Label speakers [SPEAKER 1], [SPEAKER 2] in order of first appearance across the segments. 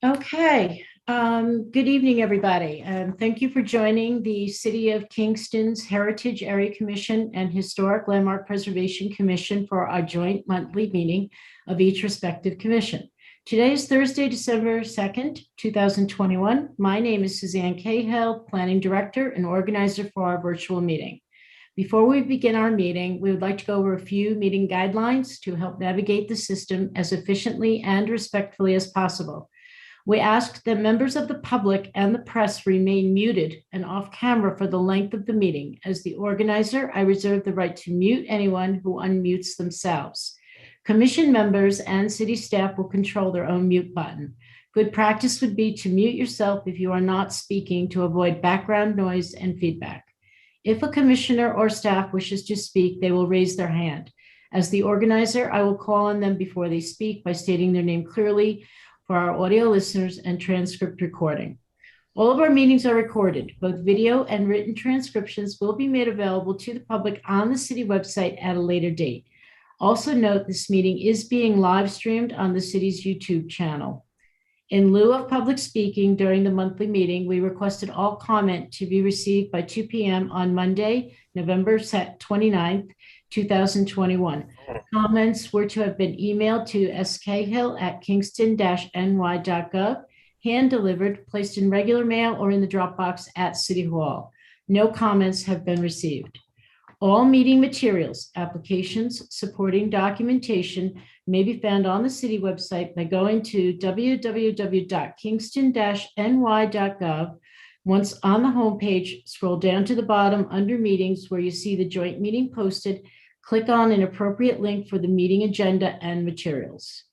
[SPEAKER 1] Okay, good evening, everybody, and thank you for joining the City of Kingston's Heritage Area Commission and Historic Landmark Preservation Commission for our joint monthly meeting of each respective commission. Today is Thursday, December 2nd, 2021. My name is Suzanne Cahill, Planning Director and Organizer for our virtual meeting. Before we begin our meeting, we would like to go over a few meeting guidelines to help navigate the system as efficiently and respectfully as possible. We ask that members of the public and the press remain muted and off camera for the length of the meeting. As the organizer, I reserve the right to mute anyone who unmutes themselves. Commission members and city staff will control their own mute button. Good practice would be to mute yourself if you are not speaking to avoid background noise and feedback. If a commissioner or staff wishes to speak, they will raise their hand. As the organizer, I will call on them before they speak by stating their name clearly for our audio listeners and transcript recording. All of our meetings are recorded. Both video and written transcriptions will be made available to the public on the city website at a later date. Also note this meeting is being live streamed on the city's YouTube channel. In lieu of public speaking during the monthly meeting, we requested all comment to be received by 2 p.m. on Monday, November 29th, 2021. Comments were to have been emailed to skhill@kingston-ny.gov, hand-delivered, placed in regular mail, or in the Dropbox at City Hall. No comments have been received. All meeting materials, applications, supporting documentation may be found on the city website by going to www.kingston-ny.gov. Once on the homepage, scroll down to the bottom under meetings where you see the joint meeting posted. Click on an appropriate link for the meeting agenda and materials.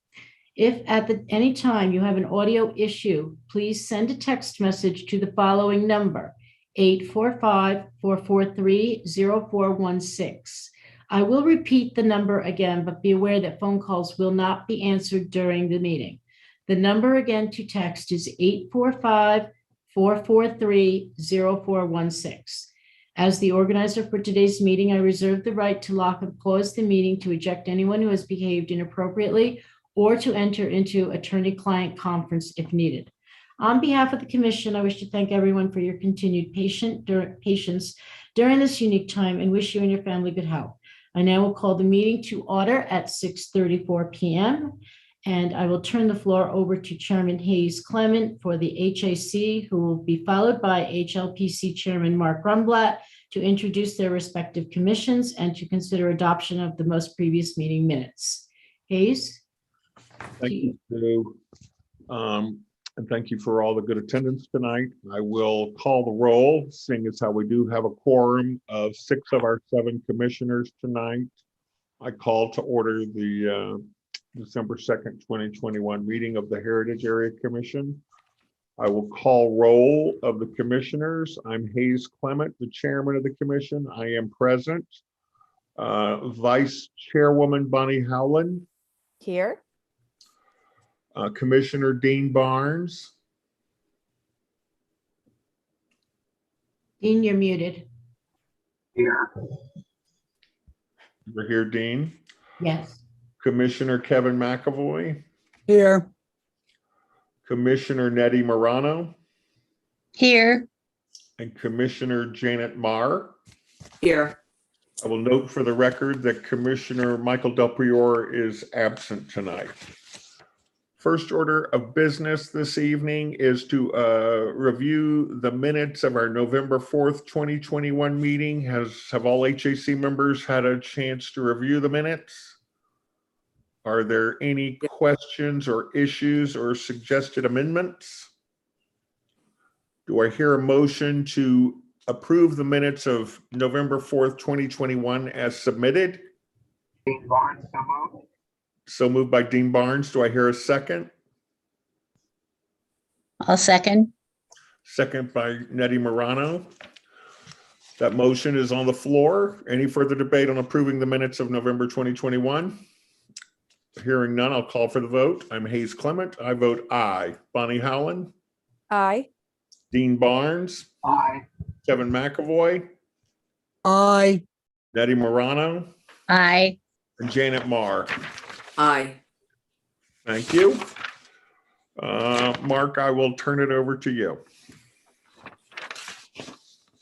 [SPEAKER 1] If at any time you have an audio issue, please send a text message to the following number, 845-443-0416. I will repeat the number again, but be aware that phone calls will not be answered during the meeting. The number again to text is 845-443-0416. As the organizer for today's meeting, I reserve the right to lock and pause the meeting to eject anyone who has behaved inappropriately or to enter into attorney-client conference if needed. On behalf of the commission, I wish to thank everyone for your continued patience during this unique time and wish you and your family good health. I now will call the meeting to order at 6:34 p.m. And I will turn the floor over to Chairman Hayes Clement for the HAC, who will be followed by HLPC Chairman Mark Rumblatt to introduce their respective commissions and to consider adoption of the most previous meeting minutes. Hayes?
[SPEAKER 2] Thank you, Sue. And thank you for all the good attendance tonight. I will call the roll, seeing as how we do have a quorum of 6 of our 7 commissioners tonight. I call to order the December 2nd, 2021 meeting of the Heritage Area Commission. I will call roll of the commissioners. I'm Hayes Clement, the chairman of the commission. I am present. Vice Chairwoman Bonnie Howland.
[SPEAKER 3] Here.
[SPEAKER 2] Commissioner Dean Barnes.
[SPEAKER 1] Dean, you're muted.
[SPEAKER 2] Here. You're here, Dean.
[SPEAKER 1] Yes.
[SPEAKER 2] Commissioner Kevin McAvoy.
[SPEAKER 4] Here.
[SPEAKER 2] Commissioner Nettie Morano.
[SPEAKER 5] Here.
[SPEAKER 2] And Commissioner Janet Marr.
[SPEAKER 3] Here.
[SPEAKER 2] I will note for the record that Commissioner Michael Del Priore is absent tonight. First order of business this evening is to review the minutes of our November 4th, 2021 meeting. Have all HAC members had a chance to review the minutes? Are there any questions or issues or suggested amendments? Do I hear a motion to approve the minutes of November 4th, 2021 as submitted?
[SPEAKER 6] Dean Barnes, so moved.
[SPEAKER 2] So moved by Dean Barnes. Do I hear a second?
[SPEAKER 5] I'll second.
[SPEAKER 2] Second by Nettie Morano. That motion is on the floor. Any further debate on approving the minutes of November 2021? Hearing none, I'll call for the vote. I'm Hayes Clement. I vote aye. Bonnie Howland.
[SPEAKER 3] Aye.
[SPEAKER 2] Dean Barnes.
[SPEAKER 6] Aye.
[SPEAKER 2] Kevin McAvoy.
[SPEAKER 4] Aye.
[SPEAKER 2] Nettie Morano.
[SPEAKER 5] Aye.
[SPEAKER 2] And Janet Marr.
[SPEAKER 3] Aye.
[SPEAKER 2] Thank you. Mark, I will turn it over to you.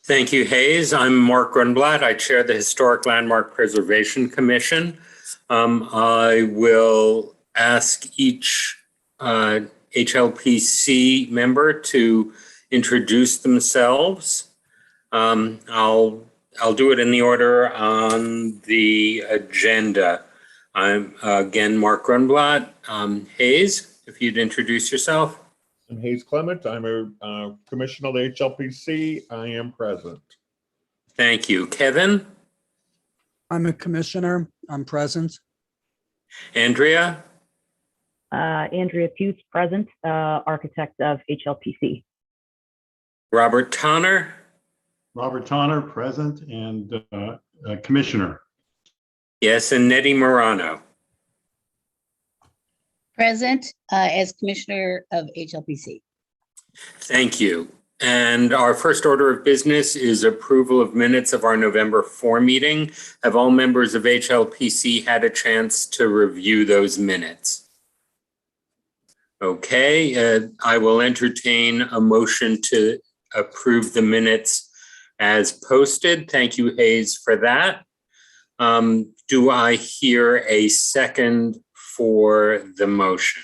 [SPEAKER 7] Thank you, Hayes. I'm Mark Grunblatt. I chair the Historic Landmark Preservation Commission. I will ask each HLPC member to introduce themselves. I'll do it in the order on the agenda. I'm again Mark Grunblatt. Hayes, if you'd introduce yourself.
[SPEAKER 2] I'm Hayes Clement. I'm a commissioner of the HLPC. I am present.
[SPEAKER 7] Thank you. Kevin,
[SPEAKER 4] I'm a commissioner. I'm present.
[SPEAKER 7] Andrea,
[SPEAKER 8] Andrea Pugh, present, architect of HLPC.
[SPEAKER 7] Robert Tonner,
[SPEAKER 9] Robert Tonner, present, and commissioner.
[SPEAKER 7] yes, and Nettie Morano.
[SPEAKER 5] Present as Commissioner of HLPC.
[SPEAKER 7] Thank you. And our first order of business is approval of minutes of our November 4 meeting. Have all members of HLPC had a chance to review those minutes? Okay, I will entertain a motion to approve the minutes as posted. Thank you, Hayes, for that. Do I hear a second for the motion?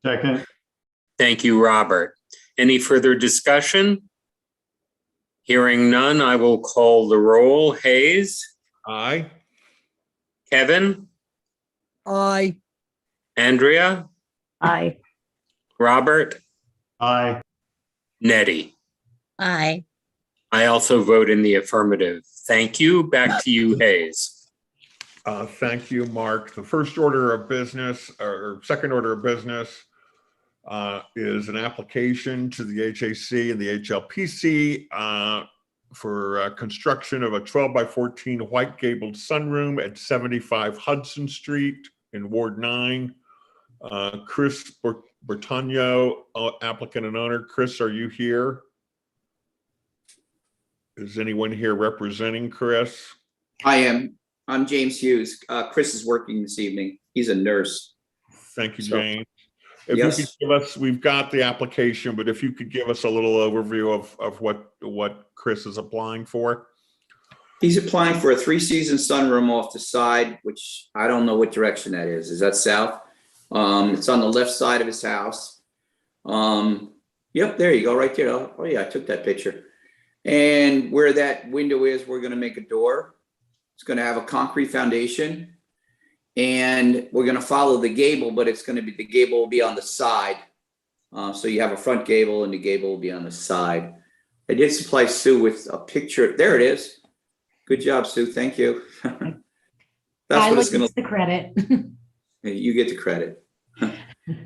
[SPEAKER 9] Second.
[SPEAKER 7] Thank you, Robert. Any further discussion? Hearing none, I will call the roll. Hayes,
[SPEAKER 2] Aye.
[SPEAKER 7] Kevin,
[SPEAKER 4] Aye.
[SPEAKER 7] Andrea,
[SPEAKER 8] Aye.
[SPEAKER 7] Robert,
[SPEAKER 9] Aye.
[SPEAKER 7] Nettie.
[SPEAKER 5] Aye.
[SPEAKER 7] I also vote in the affirmative. Thank you. Back to you, Hayes.
[SPEAKER 2] Thank you, Mark. The first order of business, or second order of business, is an application to the HAC and the HLPC for construction of a 12 by 14 white gabled sunroom at 75 Hudson Street in Ward 9. Chris Bertagno, applicant and owner. Chris, are you here? Is anyone here representing Chris?
[SPEAKER 10] I am. I'm James Hughes. Chris is working this evening. He's a nurse.
[SPEAKER 2] Thank you,
[SPEAKER 10] So,
[SPEAKER 2] James. If
[SPEAKER 10] yes.
[SPEAKER 2] you could give us, we've got the application, but if you could give us a little overview of what Chris is applying for.
[SPEAKER 10] He's applying for a 3-season sunroom off the side, which I don't know what direction that is. Is that south? It's on the left side of his house. Yep, there you go, right there. Oh yeah, I took that picture. And where that window is, we're going to make a door. It's going to have a concrete foundation, and we're going to follow the gable, but it's going to be, the gable will be on the side. So you have a front gable and the gable will be on the side. I did supply Sue with a picture. There it is. Good job, Sue. Thank you. That's what it's going to.
[SPEAKER 1] The credit.
[SPEAKER 10] You get the credit.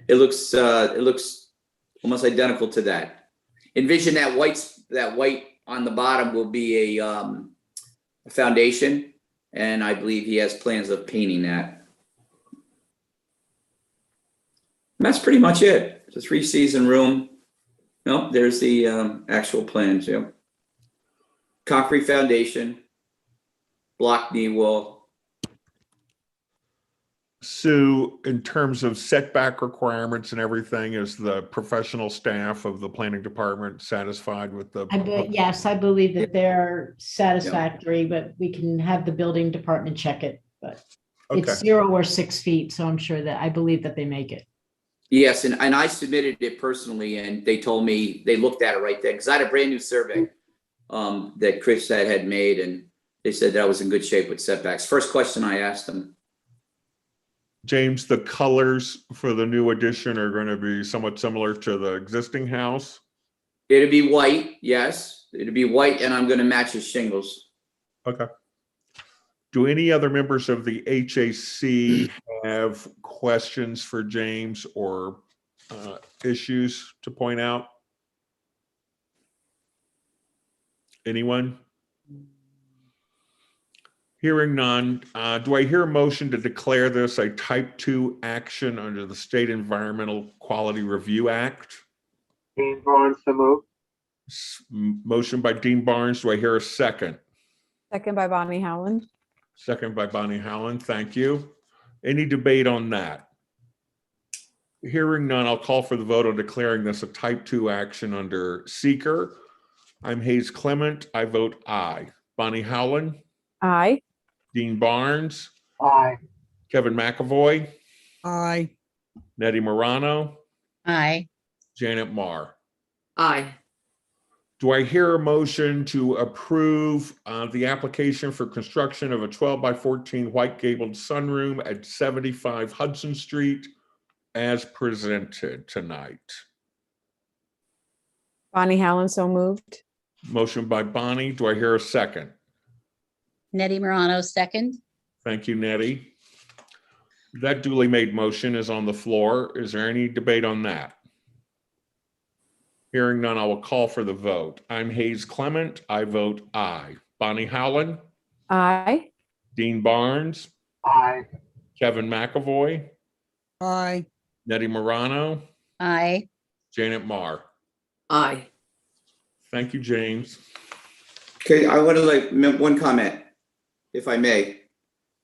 [SPEAKER 10] It looks almost identical to that. Envision that white on the bottom will be a foundation, and I believe he has plans of painting that. And that's pretty much it. It's a 3-season room. Nope, there's the actual plans. Yep. Concrete foundation, block knee wall.
[SPEAKER 2] Sue, in terms of setback requirements and everything, is the professional staff of the planning department satisfied with the?
[SPEAKER 1] Yes, I believe that they're satisfactory, but we can have the building department check it. But
[SPEAKER 2] Okay.
[SPEAKER 1] it's 0 or 6 feet, so I'm sure that I believe that they make it.
[SPEAKER 10] Yes, and I submitted it personally, and they told me they looked at it right there because I had a brand new survey that Chris had made, and they said that I was in good shape with setbacks. First question I asked them.
[SPEAKER 2] James, the colors for the new addition are going to be somewhat similar to the existing house?
[SPEAKER 10] It'll be white, yes. It'll be white, and I'm going to match his shingles.
[SPEAKER 2] Okay. Do any other members of the HAC have questions for James or issues to point out? Anyone? Hearing none, do I hear a motion to declare this a type 2 action under the State Environmental Quality Review Act?
[SPEAKER 6] Dean Barnes, so moved.
[SPEAKER 2] Motion by Dean Barnes. Do I hear a second?
[SPEAKER 3] Second by Bonnie Howland.
[SPEAKER 2] Second by Bonnie Howland. Thank you. Any debate on that? Hearing none, I'll call for the vote on declaring this a type 2 action under seeker. I'm Hayes Clement. I vote aye. Bonnie Howland,
[SPEAKER 3] Aye.
[SPEAKER 2] Dean Barnes,
[SPEAKER 6] Aye.
[SPEAKER 2] Kevin McAvoy,
[SPEAKER 4] Aye.
[SPEAKER 2] Nettie Morano,
[SPEAKER 5] Aye.
[SPEAKER 2] Janet Marr.
[SPEAKER 5] Aye.
[SPEAKER 2] Do I hear a motion to approve the application for construction of a 12 by 14 white gabled sunroom at 75 Hudson Street as presented tonight?
[SPEAKER 3] Bonnie Howland, so moved.
[SPEAKER 2] Motion by Bonnie. Do I hear a second?
[SPEAKER 5] Nettie Morano, second.
[SPEAKER 2] Thank you, Nettie. That duly made motion is on the floor. Is there any debate on that? Hearing none, I will call for the vote. I'm Hayes Clement. I vote aye. Bonnie Howland,
[SPEAKER 3] Aye.
[SPEAKER 2] Dean Barnes,
[SPEAKER 6] Aye.
[SPEAKER 2] Kevin McAvoy,
[SPEAKER 4] Aye.
[SPEAKER 2] Nettie Morano,
[SPEAKER 5] Aye.
[SPEAKER 2] Janet Marr.
[SPEAKER 5] Aye.
[SPEAKER 2] Thank you, James.
[SPEAKER 10] Okay, I want to make one comment, if I may.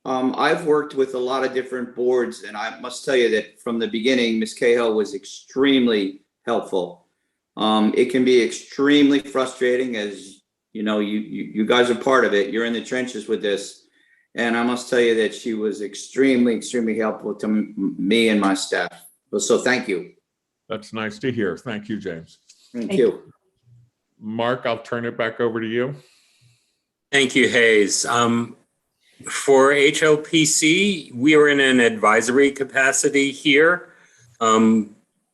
[SPEAKER 10] I've worked with a lot of different boards, and I must tell you that from the beginning, Ms. Cahill was extremely helpful. It can be extremely frustrating, as you know, you guys are part of it. You're in the trenches with this. And I must tell you that she was extremely helpful to me and my staff. So thank you.
[SPEAKER 2] That's nice to hear. Thank you, James.
[SPEAKER 10] Thank you.
[SPEAKER 2] Mark, I'll turn it back over to you.
[SPEAKER 7] Thank you, Hayes. For HLPC, we are in an advisory capacity here.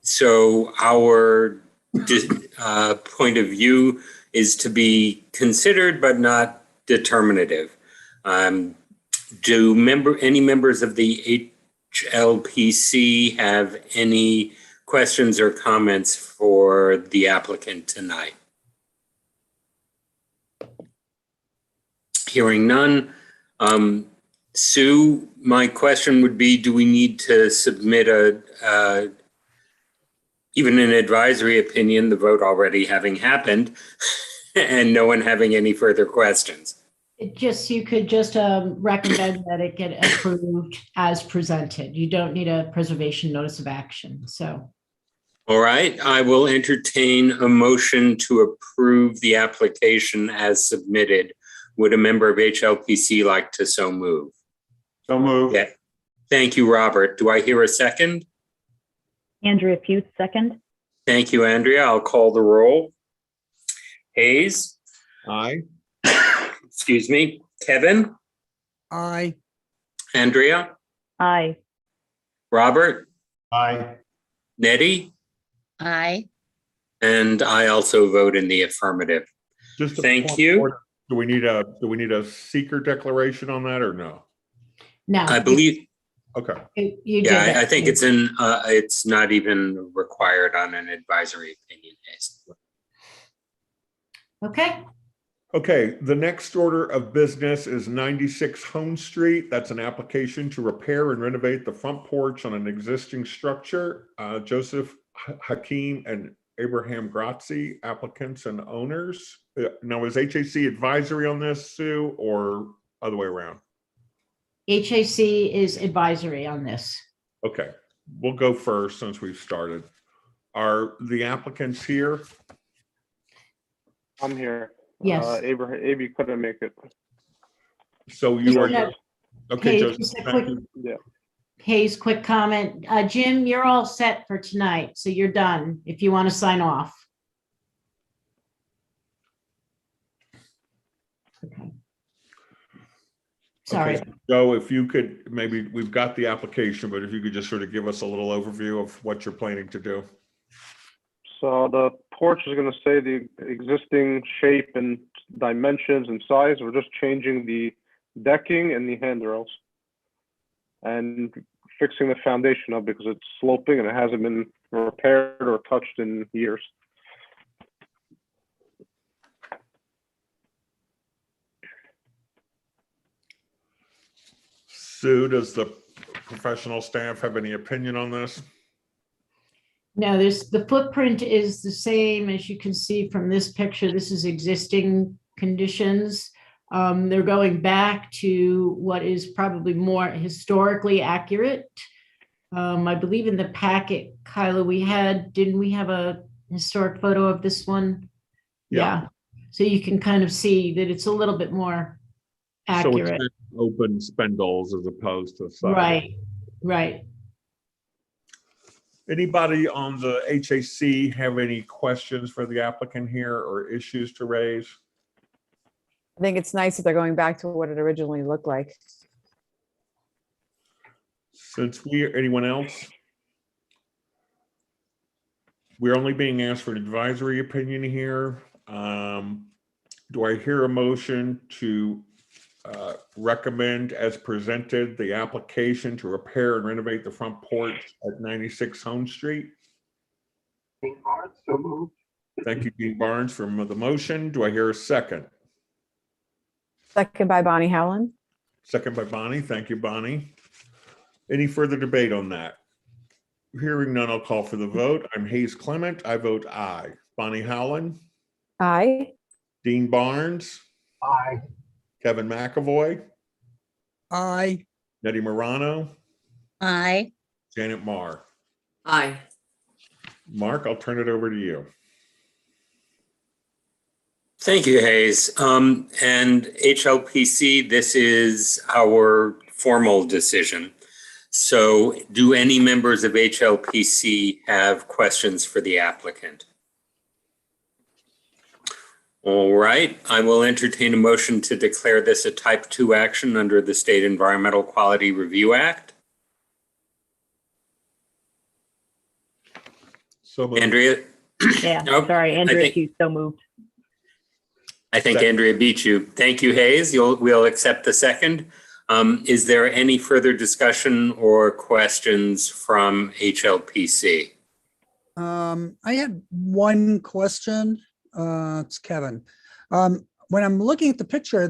[SPEAKER 7] So our point of view is to be considered but not determinative. Do any members of the HLPC have any questions or comments for the applicant tonight? Hearing none. Sue, my question would be, do we need to submit even an advisory opinion, the vote already having happened, and no one having any further questions?
[SPEAKER 1] You could just recommend that it get approved as presented. You don't need a preservation notice of action, so.
[SPEAKER 7] All right, I will entertain a motion to approve the application as submitted. Would a member of HLPC like to so move?
[SPEAKER 9] So moved.
[SPEAKER 7] Yeah. Thank you, Robert. Do I hear a second?
[SPEAKER 8] Andrea Pugh, second.
[SPEAKER 7] Thank you, Andrea. I'll call the roll. Hayes?
[SPEAKER 2] Aye.
[SPEAKER 7] Excuse me. Kevin?
[SPEAKER 4] Aye.
[SPEAKER 7] Andrea?
[SPEAKER 8] Aye.
[SPEAKER 7] Robert?
[SPEAKER 9] Aye.
[SPEAKER 7] Nettie?
[SPEAKER 5] Aye.
[SPEAKER 7] And I also vote in the affirmative.
[SPEAKER 2] Just a
[SPEAKER 7] Thank
[SPEAKER 2] point of
[SPEAKER 7] you.
[SPEAKER 2] order. Do we need a seeker declaration on that or no?
[SPEAKER 1] No.
[SPEAKER 7] I believe,
[SPEAKER 2] Okay.
[SPEAKER 1] You did
[SPEAKER 7] yeah,
[SPEAKER 1] that.
[SPEAKER 7] I think it's not even required on an advisory opinion.
[SPEAKER 1] Okay.
[SPEAKER 2] Okay, the next order of business is 96 Home Street. That's an application to repair and renovate the front porch on an existing structure. Joseph Hakeem and Abraham Grazi, applicants and owners. Now, is HAC advisory on this, Sue, or other way around?
[SPEAKER 1] HAC is advisory on this.
[SPEAKER 2] Okay, we'll go first since we've started. Are the applicants here?
[SPEAKER 6] I'm here.
[SPEAKER 1] Yes.
[SPEAKER 6] Abe couldn't make it.
[SPEAKER 2] So you are,
[SPEAKER 1] No.
[SPEAKER 2] okay,
[SPEAKER 1] Hayes,
[SPEAKER 2] Joseph,
[SPEAKER 1] just a
[SPEAKER 2] thank
[SPEAKER 1] quick-
[SPEAKER 2] you.
[SPEAKER 6] Yeah.
[SPEAKER 1] Hayes, quick comment. Jim, you're all set for tonight, so you're done if you want to sign off. Okay. Sorry.
[SPEAKER 2] Okay, Joe, if you could, maybe we've got the application, but if you could just sort of give us a little overview of what you're planning to do.
[SPEAKER 6] So the porch is going to stay the existing shape and dimensions and size. We're just changing the decking and the handrails and fixing the foundation up because it's sloping and it hasn't been repaired or touched in years.
[SPEAKER 2] Sue, does the professional staff have any opinion on this?
[SPEAKER 1] No, the footprint is the same as you can see from this picture. This is existing conditions. They're going back to what is probably more historically accurate. I believe in the packet, Kyla, didn't we have a historic photo of this one?
[SPEAKER 2] Yeah.
[SPEAKER 1] So you can kind of see that it's a little bit more
[SPEAKER 2] So it's
[SPEAKER 1] accurate.
[SPEAKER 2] open spindles as opposed to side.
[SPEAKER 1] Right, right.
[SPEAKER 2] Anybody on the HAC have any questions for the applicant here or issues to raise?
[SPEAKER 3] I think it's nice that they're going back to what it originally looked like.
[SPEAKER 2] Anyone else? We're only being asked for an advisory opinion here. Do I hear a motion to recommend as presented the application to repair and renovate the front porch at 96 Home Street?
[SPEAKER 9] So moved.
[SPEAKER 2] Thank you, Dean Barnes, for the motion. Do I hear a second?
[SPEAKER 3] Second by Bonnie Howland.
[SPEAKER 2] Second by Bonnie. Thank you, Bonnie. Any further debate on that? Hearing none, I'll call for the vote. I'm Hayes Clement. I vote aye. Bonnie Howland,
[SPEAKER 3] Aye.
[SPEAKER 2] Dean Barnes,
[SPEAKER 9] Aye.
[SPEAKER 2] Kevin McAvoy,
[SPEAKER 4] Aye.
[SPEAKER 2] Nettie Morano,
[SPEAKER 5] Aye.
[SPEAKER 2] Janet Marr.
[SPEAKER 11] Aye.
[SPEAKER 2] Mark, I'll turn it over to you.
[SPEAKER 7] Thank you, Hayes. And HLPC, this is our formal decision. So do any members of HLPC have questions for the applicant? All right, I will entertain a motion to declare this a type 2 action under the State Environmental Quality Review Act.
[SPEAKER 2] So moved.
[SPEAKER 7] Andrea?
[SPEAKER 8] Yeah,
[SPEAKER 7] Nope.
[SPEAKER 8] sorry, Andrea
[SPEAKER 7] think-
[SPEAKER 8] Hughes, so moved.
[SPEAKER 7] I think
[SPEAKER 2] Second.
[SPEAKER 7] Andrea beat you. Thank you, Hayes. We'll accept the second. Is there any further discussion or questions from HLPC?
[SPEAKER 4] I had one question. It's Kevin. When I'm looking at the picture,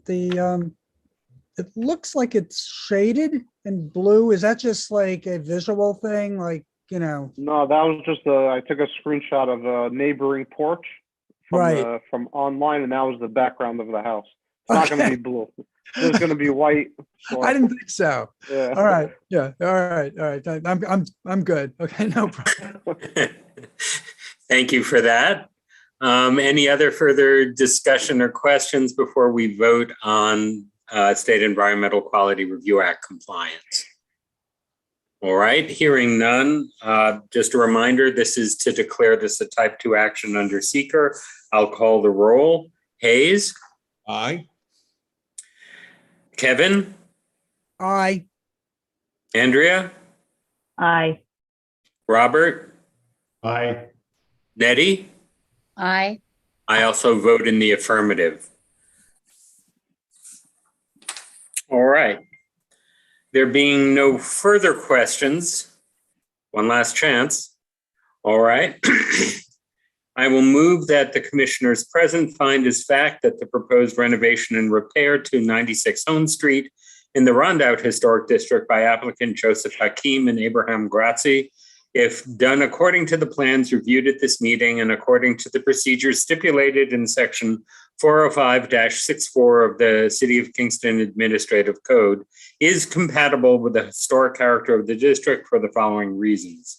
[SPEAKER 4] it looks like it's shaded in blue. Is that just like a visual thing? Like,
[SPEAKER 6] No, that was just I took a screenshot of a neighboring porch
[SPEAKER 4] Right.
[SPEAKER 6] From online, and that was the background of the house. It's not going to
[SPEAKER 4] Okay.
[SPEAKER 6] be blue. It's going to be white.
[SPEAKER 4] I didn't think so.
[SPEAKER 6] Yeah.
[SPEAKER 4] All right. Yeah. All right. All right. I'm good. Okay. No problem.
[SPEAKER 7] Thank you for that. Any other further discussion or questions before we vote on State Environmental Quality Review Act compliance? All right, hearing none, just a reminder, this is to declare this a type 2 action under seeker. I'll call the roll. Hayes,
[SPEAKER 2] Aye.
[SPEAKER 7] Kevin,
[SPEAKER 4] Aye.
[SPEAKER 7] Andrea,
[SPEAKER 8] Aye.
[SPEAKER 7] Robert,
[SPEAKER 9] Aye.
[SPEAKER 7] Nettie.
[SPEAKER 5] Aye.
[SPEAKER 7] I also vote in the affirmative. All right. There being no further questions, one last chance. All right. I will move that the commissioners present find as fact that the proposed renovation and repair to 96 Hone Street in the Rondout Historic District by applicant Joseph Hakim and Abraham Grazi, if done according to the plans reviewed at this meeting and according to the procedures stipulated in section 405-64 of the City of Kingston Administrative Code, is compatible with the historic character of the district for the following reasons.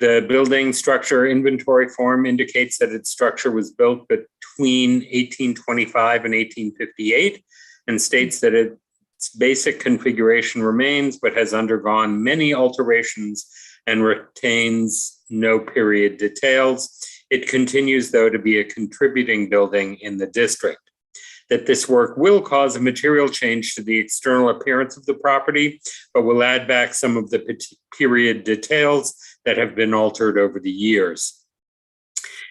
[SPEAKER 7] The building structure inventory form indicates that its structure was built between 1825 and 1858 and states that its basic configuration remains but has undergone many alterations and retains no period details. It continues, though, to be a contributing building in the district. That this work will cause a material change to the external appearance of the property, but will add back some of the period details that have been altered over the years.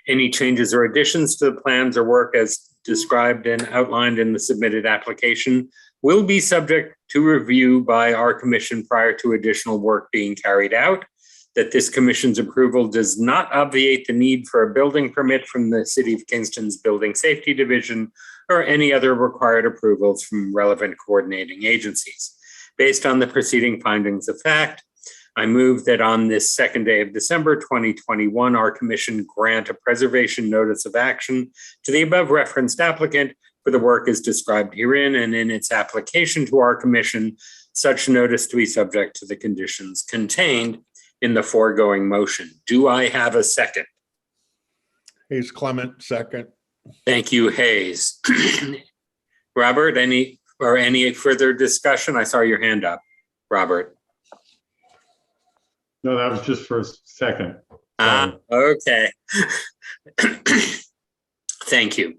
[SPEAKER 7] Any changes or additions to the plans or work as described and outlined in the submitted application will be subject to review by our commission prior to additional work being carried out. That this commission's approval does not obviate the need for a building permit from the City of Kingston's Building Safety Division or any other required approvals from relevant coordinating agencies. Based on the preceding findings of fact, I move that on this second day of December 2021, our commission grant a preservation notice of action to the above referenced applicant for the work as described herein and in its application to our commission such notice to be subject to the conditions contained in the foregoing motion. Do I have a second?
[SPEAKER 2] Hayes Clement, second.
[SPEAKER 7] Thank you, Hayes. Robert, any further discussion? I saw your hand up, Robert.
[SPEAKER 9] No, that was just for a second.
[SPEAKER 7] Okay. Thank you.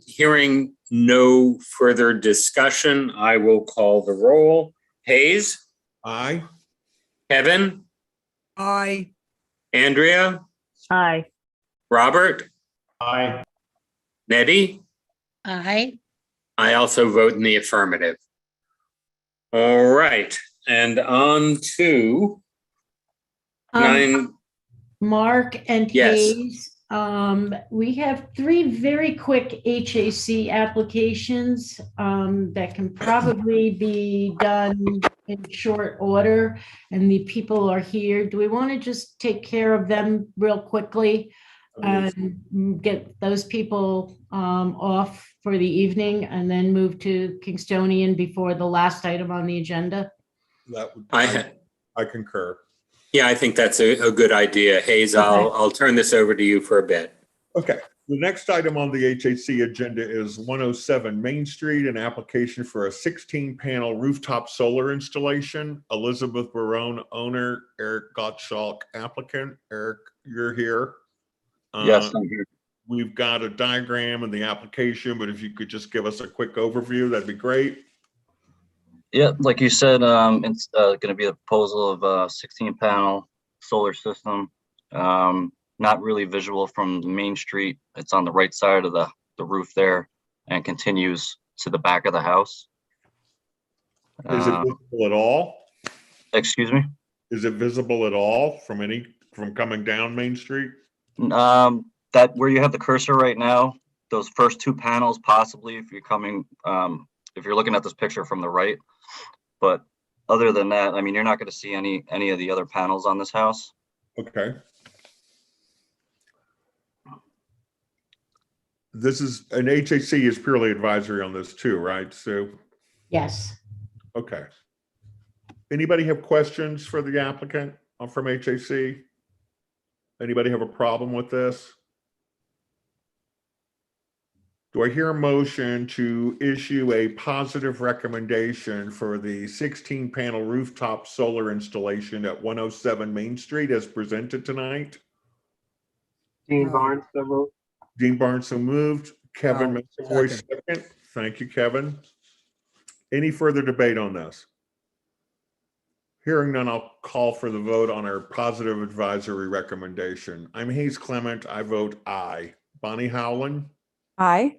[SPEAKER 7] Hearing no further discussion, I will call the roll. Hayes,
[SPEAKER 2] Aye.
[SPEAKER 7] Kevin,
[SPEAKER 4] Aye.
[SPEAKER 7] Andrea,
[SPEAKER 8] Aye.
[SPEAKER 7] Robert,
[SPEAKER 9] Aye.
[SPEAKER 7] Nettie.
[SPEAKER 5] Aye.
[SPEAKER 7] I also vote in the affirmative. All right, and on to nine.
[SPEAKER 1] Mark and
[SPEAKER 7] Yes.
[SPEAKER 1] Hayes, we have 3 very quick HAC applications that can probably be done in short order, and the people are here. Do we want to just take care of them real quickly and get those people off for the evening and then move to Kingstonian before the last item on the agenda?
[SPEAKER 2] That would,
[SPEAKER 7] I
[SPEAKER 2] concur.
[SPEAKER 7] Yeah, I think that's a good idea. Hayes, I'll turn this over to you for a bit.
[SPEAKER 2] Okay, the next item on the HAC agenda is 107 Main Street, an application for a 16-panel rooftop solar installation. Elizabeth Barone, owner, Eric Gottschalk, applicant. Eric, you're here.
[SPEAKER 11] Yes, I'm here.
[SPEAKER 2] We've got a diagram in the application, but if you could just give us a quick overview, that'd be great.
[SPEAKER 11] Yeah, like you said, it's going to be a proposal of a 16-panel solar system. Not really visible from the main street. It's on the right side of the roof there and continues to the back of the house.
[SPEAKER 2] Is it visible at all?
[SPEAKER 11] Excuse me?
[SPEAKER 2] Is it visible at all from coming down Main Street?
[SPEAKER 11] That where you have the cursor right now, those first 2 panels, possibly if you're coming, if you're looking at this picture from the right. But other than that, I mean, you're not going to see any of the other panels on this house.
[SPEAKER 2] Okay. This is an HAC is purely advisory on this too, right, Sue?
[SPEAKER 1] Yes.
[SPEAKER 2] Okay. Anybody have questions for the applicant from HAC? Anybody have a problem with this? Do I hear a motion to issue a positive recommendation for the 16-panel rooftop solar installation at 107 Main Street as presented tonight?
[SPEAKER 6] Dean Barnes, so moved.
[SPEAKER 2] Dean Barnes, so moved. Kevin McAvoy,
[SPEAKER 4] second.
[SPEAKER 2] second. Thank you, Kevin. Any further debate on this? Hearing none, I'll call for the vote on our positive advisory recommendation. I'm Hayes Clement. I vote aye. Bonnie Howland,
[SPEAKER 3] Aye.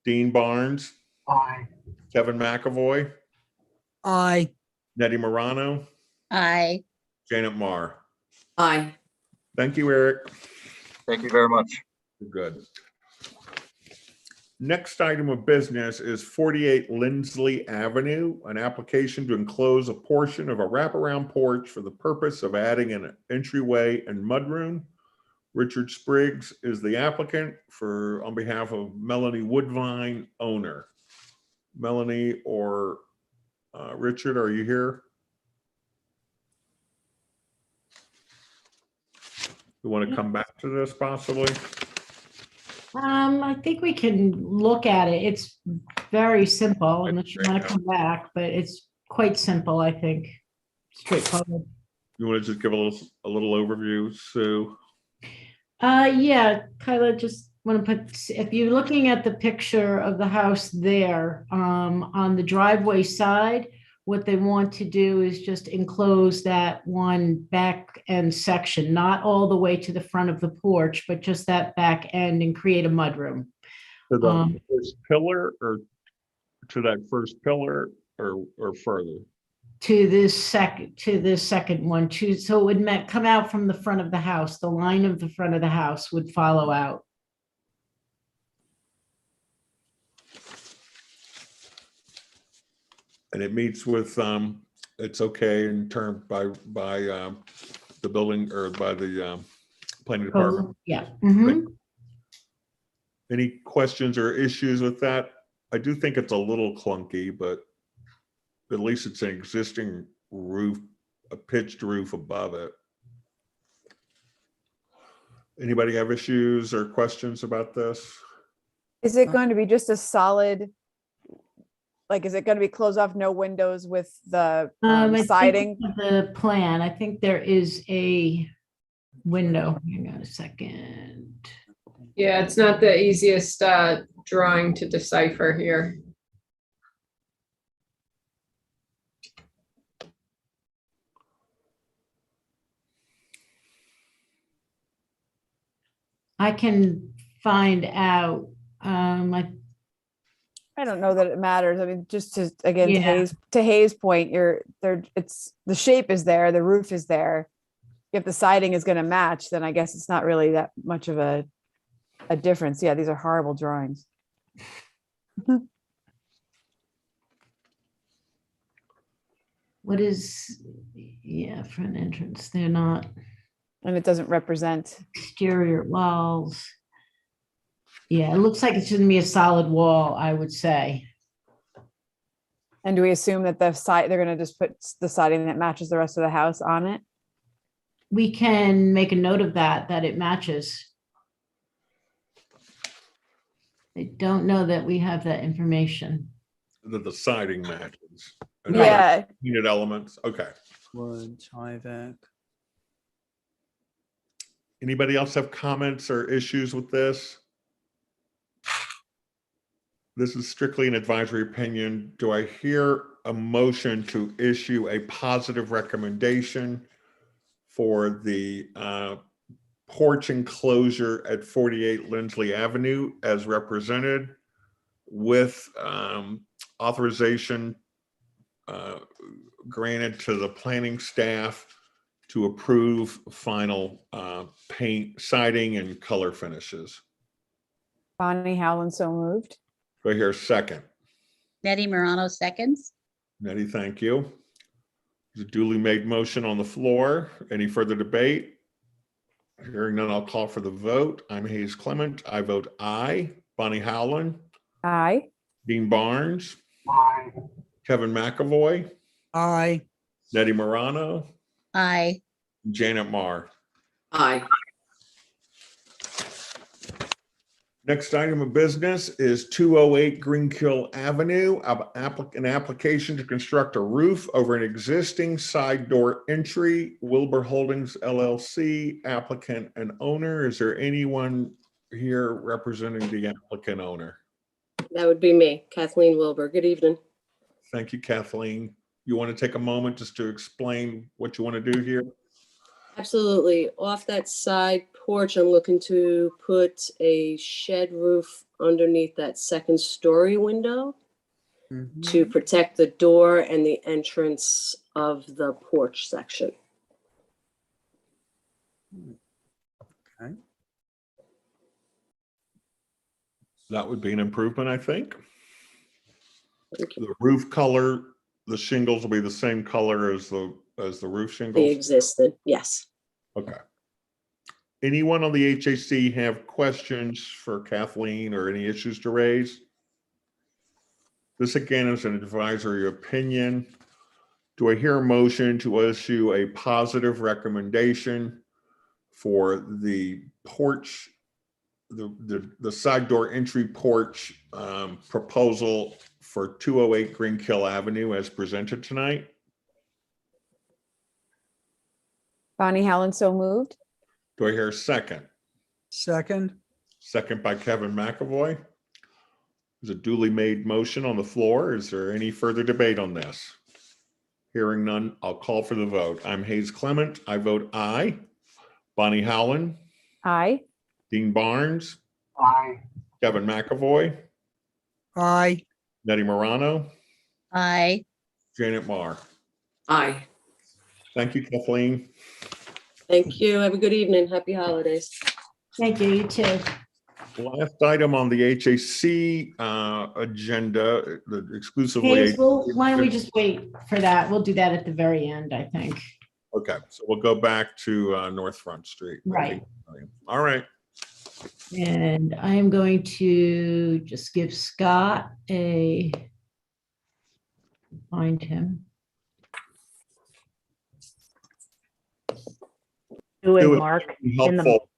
[SPEAKER 2] Dean Barnes,
[SPEAKER 6] Aye.
[SPEAKER 2] Kevin McAvoy,
[SPEAKER 4] Aye.
[SPEAKER 2] Nettie Morano,
[SPEAKER 5] Aye.
[SPEAKER 2] Janet Marr.
[SPEAKER 12] Aye.
[SPEAKER 2] Thank you, Eric.
[SPEAKER 11] Thank you very much.
[SPEAKER 2] Good. Next item of business is 48 Lindsley Avenue, an application to enclose a portion of a wraparound porch for the purpose of adding an entryway and mudroom. Richard Spriggs is the applicant on behalf of Melanie Woodvine, owner. Melanie or Richard, are you here? You want to come back to this possibly?
[SPEAKER 1] I think we can look at it. It's very simple, unless you want to come back, but it's quite simple, I think. Straightforward.
[SPEAKER 2] You want to just give a little overview, Sue?
[SPEAKER 1] Yeah, Kyla, just want to put, if you're looking at the picture of the house there, on the driveway side, what they want to do is just enclose that one back end section, not all the way to the front of the porch, but just that back end, and create a mudroom.
[SPEAKER 2] To the first pillar, or to that first pillar, or further?
[SPEAKER 1] To this second one, so it would come out from the front of the house. The line of the front of the house would follow out.
[SPEAKER 2] And it meets with, it's okay in term by the building or by the planning department.
[SPEAKER 1] Yeah.
[SPEAKER 2] Any questions or issues with that? I do think it's a little clunky, but at least it's an existing roof, a pitched roof above it. Anybody have issues or questions about this?
[SPEAKER 3] Is it going to be just a solid, like, is it going to be closed off, no windows with the
[SPEAKER 1] I think
[SPEAKER 3] siding?
[SPEAKER 1] The plan, I think there is a window. Hang on a second.
[SPEAKER 12] Yeah, it's not the easiest drawing to decipher here.
[SPEAKER 1] I can find out.
[SPEAKER 3] I don't know that it matters. I mean, just to, again,
[SPEAKER 1] Yeah.
[SPEAKER 3] to Hayes' point, you're there, it's, the shape is there, the roof is there. If the siding is going to match, then I guess it's not really that much of a difference. Yeah, these are horrible drawings.
[SPEAKER 1] What is, yeah, front entrance, they're not
[SPEAKER 3] And it doesn't represent.
[SPEAKER 1] exterior walls. Yeah, it looks like it's gonna be a solid wall, I would say.
[SPEAKER 3] And do we assume that the side, they're going to just put the siding that matches the rest of the house on it?
[SPEAKER 1] We can make a note of that, that it matches. I don't know that we have that information.
[SPEAKER 2] The siding matches. And
[SPEAKER 3] Yeah.
[SPEAKER 2] Unit elements, okay.
[SPEAKER 4] Wood, Tyvek.
[SPEAKER 2] Anybody else have comments or issues with this? This is strictly an advisory opinion. Do I hear a motion to issue a positive recommendation for the porch enclosure at 48 Lindsley Avenue as represented, with authorization granted to the planning staff to approve final paint, siding, and color finishes?
[SPEAKER 3] Bonnie Howland, so moved.
[SPEAKER 2] Do I hear a second?
[SPEAKER 5] Nettie Morano seconds.
[SPEAKER 2] Nettie, thank you. There's a duly made motion on the floor. Any further debate? Hearing none, I'll call for the vote. I'm Hayes Clement. I vote aye. Bonnie Howland,
[SPEAKER 3] Aye.
[SPEAKER 2] Dean Barnes, Kevin McAvoy,
[SPEAKER 4] Aye.
[SPEAKER 2] Nettie Morano,
[SPEAKER 5] Aye.
[SPEAKER 2] Janet Marr.
[SPEAKER 13] Aye.
[SPEAKER 2] Next item of business is 208 Greenkill Avenue, an application to construct a roof over an existing side door entry. Wilbur Holdings LLC, applicant and owner. Is there anyone here representing the applicant owner?
[SPEAKER 13] That would be me, Kathleen Wilbur. Good evening.
[SPEAKER 2] Thank you, Kathleen. You want to take a moment just to explain what you want to do here?
[SPEAKER 13] Absolutely. Off that side porch, I'm looking to put a shed roof underneath that second story window to protect the door and the entrance of the porch section.
[SPEAKER 4] Okay.
[SPEAKER 2] That would be an improvement, I think.
[SPEAKER 13] Thank you.
[SPEAKER 2] The roof color, the shingles will be the same color as the roof
[SPEAKER 13] The
[SPEAKER 2] shingles?
[SPEAKER 13] existing, yes.
[SPEAKER 2] Okay. Anyone on the HAC have questions for Kathleen or any issues to raise? This again is an advisory opinion. Do I hear a motion to issue a positive recommendation for the porch, the side door entry porch proposal for 208 Greenkill Avenue as presented tonight?
[SPEAKER 3] Bonnie Howland, so moved.
[SPEAKER 2] Do I hear a second?
[SPEAKER 4] Second.
[SPEAKER 2] Second by Kevin McAvoy. There's a duly made motion on the floor. Is there any further debate on this? Hearing none, I'll call for the vote. I'm Hayes Clement. I vote aye. Bonnie Howland,
[SPEAKER 3] Aye.
[SPEAKER 2] Dean Barnes. Aye. Kevin McAvoy,
[SPEAKER 4] Aye.
[SPEAKER 2] Nettie Morano,
[SPEAKER 5] Aye.
[SPEAKER 2] Janet Marr.
[SPEAKER 13] Aye.
[SPEAKER 2] Thank you, Kathleen.
[SPEAKER 13] Thank you. Have a good evening. Happy holidays.
[SPEAKER 1] Thank you, you too.
[SPEAKER 2] Last item on the HAC agenda, the exclusively.
[SPEAKER 1] Hayes, why don't we just wait for that? We'll do that at the very end, I think.
[SPEAKER 2] Okay, so we'll go back to North Front Street.
[SPEAKER 1] Right.
[SPEAKER 2] All right.
[SPEAKER 1] And I am going to just give Scott a find him.
[SPEAKER 8] Sue
[SPEAKER 2] Sue,
[SPEAKER 8] and
[SPEAKER 2] it
[SPEAKER 8] Mark
[SPEAKER 2] might be
[SPEAKER 8] in the,
[SPEAKER 2] helpful-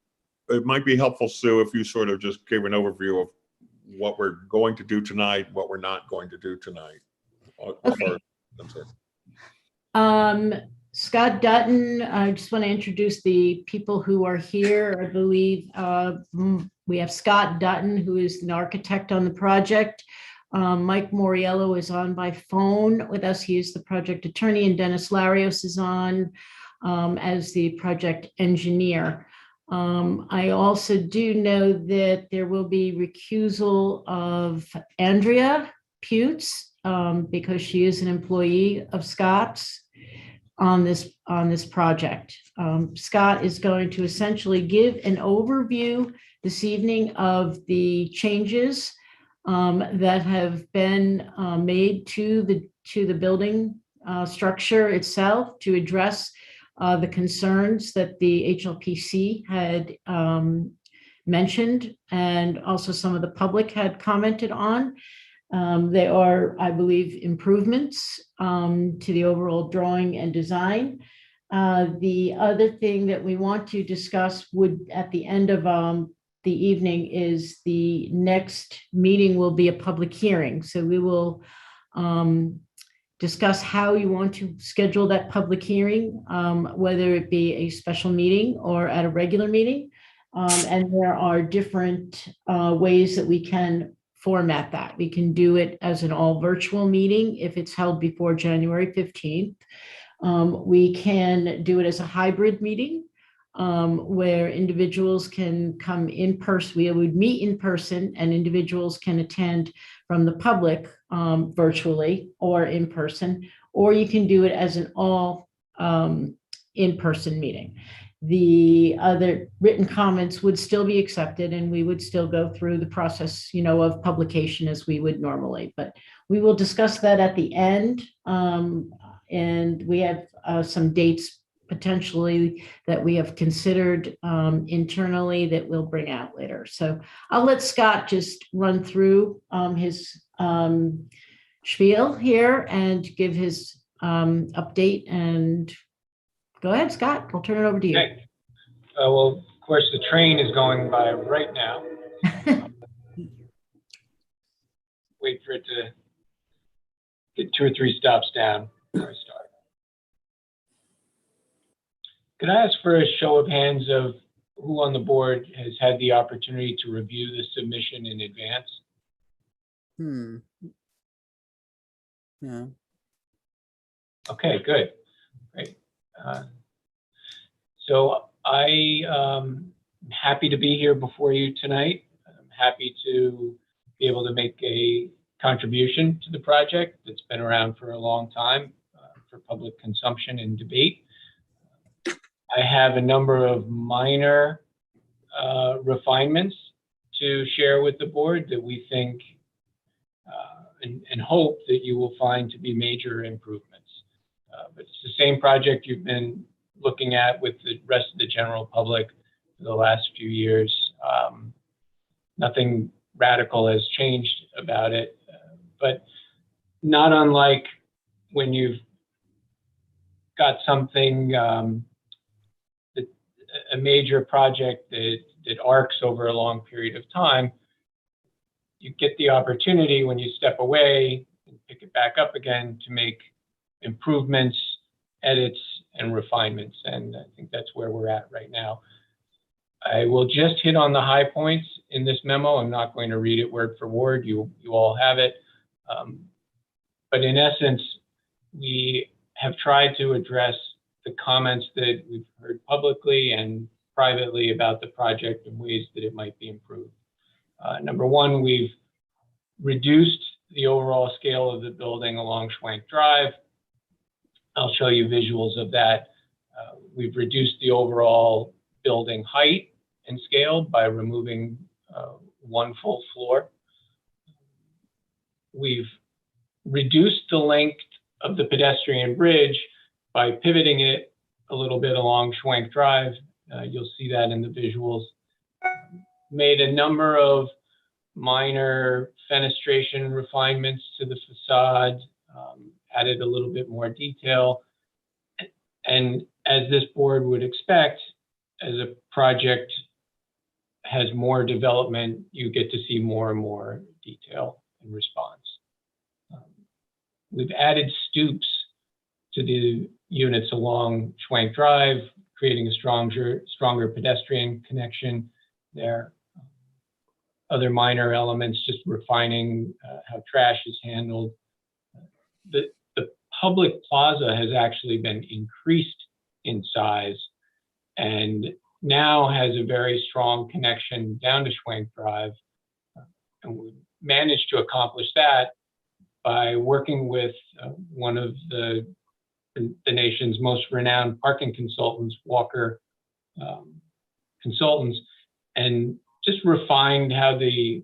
[SPEAKER 2] It might be helpful, Sue, if you sort of just gave an overview of what we're going to do tonight, what we're not going to do tonight. As far as I'm concerned.
[SPEAKER 1] Scott Dutton, I just want to introduce the people who are here. I believe we have Scott Dutton, who is an architect on the project. Mike Moriello is on by phone with us. He is the project attorney, and Dennis Larios is on as the project engineer. I also do know that there will be recusal of Andrea Putz because she is an employee of Scott's on this project. Scott is going to essentially give an overview this evening of the changes that have been made to the building structure itself to address the concerns that the HLPC had mentioned, and also some of the public had commented on. They are, I believe, improvements to the overall drawing and design. The other thing that we want to discuss would, at the end of the evening, is the next meeting will be a public hearing. So we will discuss how you want to schedule that public hearing, whether it be a special meeting or at a regular meeting. And there are different ways that we can format that. We can do it as an all virtual meeting if it's held before January 15th. We can do it as a hybrid meeting where individuals can come in person. We would meet in person and individuals can attend from the public virtually or in person, or you can do it as an all in-person meeting. The other written comments would still be accepted and we would still go through the process, of publication as we would normally, but we will discuss that at the end. And we have some dates potentially that we have considered internally that we'll bring out later. So I'll let Scott just run through his spiel here and give his update. And go ahead, Scott, I'll turn it over to you.
[SPEAKER 14] Okay. Well, of course, the train is going by right now. Wait for it to get 2 or 3 stops down before I start. Could I ask for a show of hands of who on the board has had the opportunity to review the submission in advance?
[SPEAKER 4] Yeah.
[SPEAKER 14] Okay, good. Great. So I am happy to be here before you tonight. I'm happy to be able to make a contribution to the project that's been around for a long time for public consumption and debate. I have a number of minor refinements to share with the board that we think and hope that you will find to be major improvements. But it's the same project you've been looking at with the rest of the general public for the last few years. Nothing radical has changed about it, but not unlike when you've got something, a major project that arcs over a long period of time, you get the opportunity when you step away and pick it back up again to make improvements, edits, and refinements. And I think that's where we're at right now. I will just hit on the high points in this memo. I'm not going to read it word for word. You all have it. But in essence, we have tried to address the comments that we've heard publicly and privately about the project in ways that it might be improved. Number one, we've reduced the overall scale of the building along Schwank Drive. I'll show you visuals of that. We've reduced the overall building height and scale by removing 1 full floor. We've reduced the length of the pedestrian bridge by pivoting it a little bit along Schwank Drive. You'll see that in the visuals. Made a number of minor fenestration refinements to the facade, added a little bit more detail. And as this board would expect, as a project has more development, you get to see more and more detail and response. We've added stoops to the units along Schwank Drive, creating a stronger pedestrian connection there. Other minor elements, just refining how trash is handled. The public plaza has actually been increased in size and now has a very strong connection down to Schwank Drive. And we managed to accomplish that by working with one of the nation's most renowned parking consultants, Walker Consultants, and just refined how the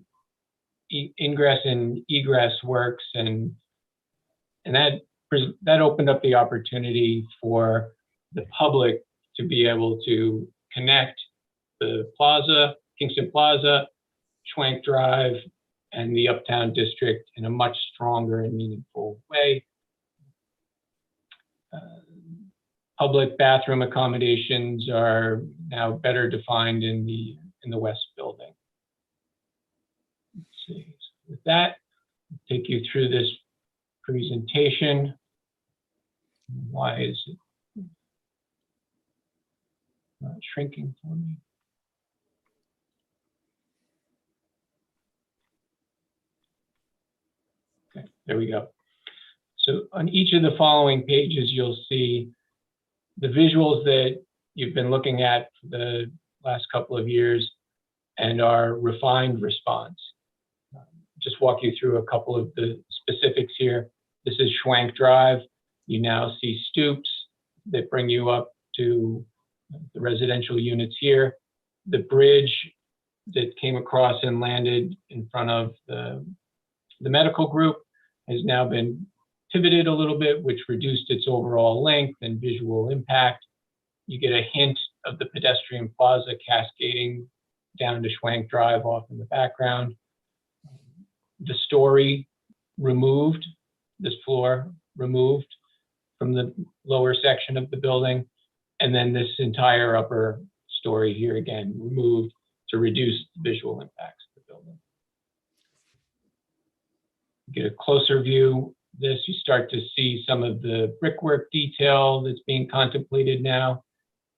[SPEAKER 14] ingress and egress works, and that opened up the opportunity for the public to be able to connect the plaza, Kingston Plaza, Schwank Drive, and the Uptown District in a much stronger and meaningful way. Public bathroom accommodations are now better defined in the West Building. Let's see. So with that, I'll take you through this presentation. Why is it not shrinking for me? Okay, there we go. So on each of the following pages, you'll see the visuals that you've been looking at for the last couple of years and our refined response. Just walk you through a couple of the specifics here. This is Schwank Drive. You now see stoops that bring you up to the residential units here. The bridge that came across and landed in front of the medical group has now been pivoted a little bit, which reduced its overall length and visual impact. You get a hint of the pedestrian plaza cascading down to Schwank Drive off in the background. The story removed, this floor removed from the lower section of the building, and then this entire upper story here again removed to reduce the visual impacts of the building. Get a closer view. This, you start to see some of the brickwork detail that's being contemplated now.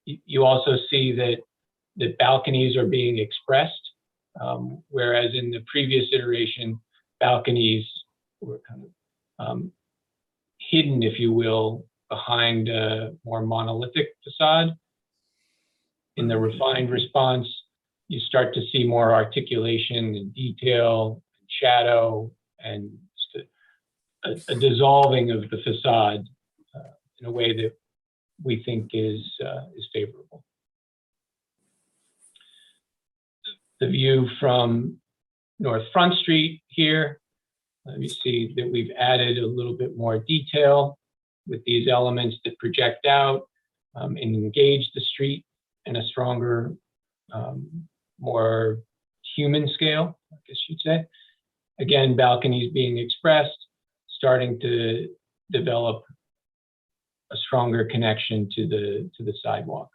[SPEAKER 14] You also see that the balconies are being expressed, whereas in the previous iteration, balconies were kind of hidden, if you will, behind a more monolithic facade. In the refined response, you start to see more articulation and detail, and shadow, and a dissolving of the facade in a way that we think is favorable. The view from North Front Street here, you see that we've added a little bit more detail with these elements that project out and engage the street in a stronger, more human scale, I guess you'd say. Again, balconies being expressed, starting to develop a stronger connection to the sidewalk.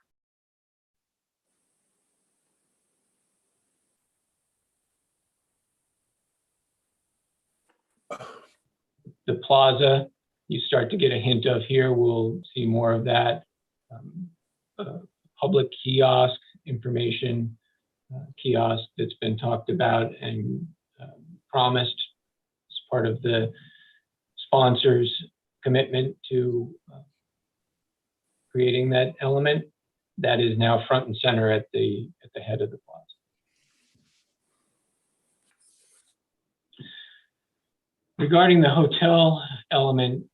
[SPEAKER 14] The plaza, you start to get a hint of here. We'll see more of that. Public kiosk information, kiosk that's been talked about and promised as part of the sponsor's commitment to creating that element. That is now front and center at the head of the plaza. Regarding the hotel element,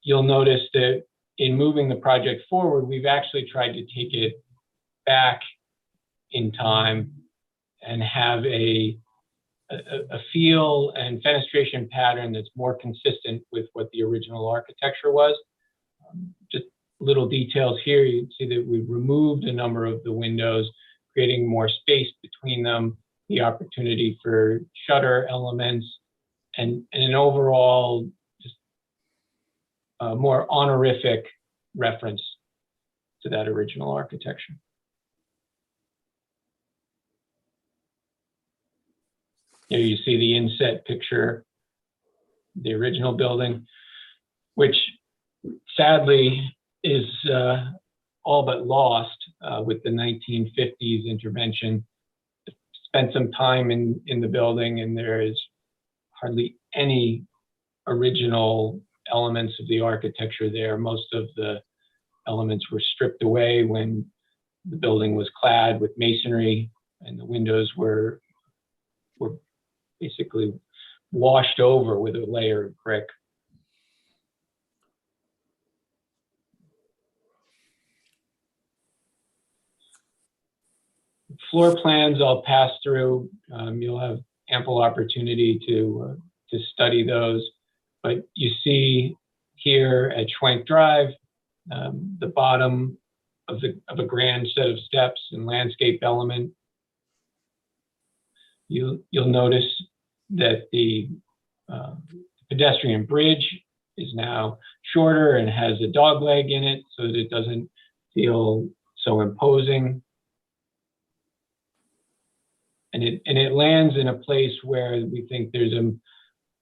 [SPEAKER 14] you'll notice that in moving the project forward, we've actually tried to take it back in time and have a feel and fenestration pattern that's more consistent with what the original architecture was. Just little details here, you can see that we've removed a number of the windows, creating more space between them, the opportunity for shutter elements, and an overall just a more honorific reference to that original architecture. Here you see the inset picture, the original building, which sadly is all but lost with the 1950s intervention. Spent some time in the building, and there is hardly any original elements of the architecture there. Most of the elements were stripped away when the building was clad with masonry, and the windows were basically washed over with a layer of brick. Floor plans I'll pass through. You'll have ample opportunity to study those. But you see here at Schwenk Drive, the bottom of a grand set of steps and landscape element. You'll notice that the pedestrian bridge is now shorter and has a dog leg in it so that it doesn't feel so imposing. And it lands in a place where we think there's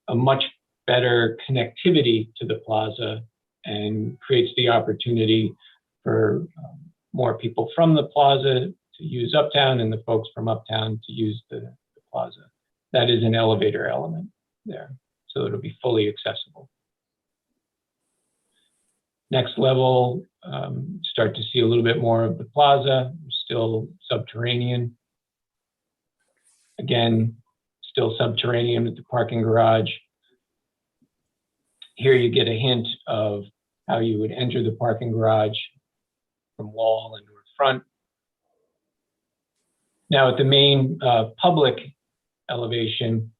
[SPEAKER 14] a much better connectivity to the plaza and creates the opportunity for more people from the plaza to use Uptown and the folks from Uptown to use the plaza. That is an elevator element there, so it'll be fully accessible. Next level, start to see a little bit more of the plaza, still subterranean. Again, still subterranean at the parking garage. Here you get a hint of how you would enter the parking garage from wall and north front. Now at the main public elevation,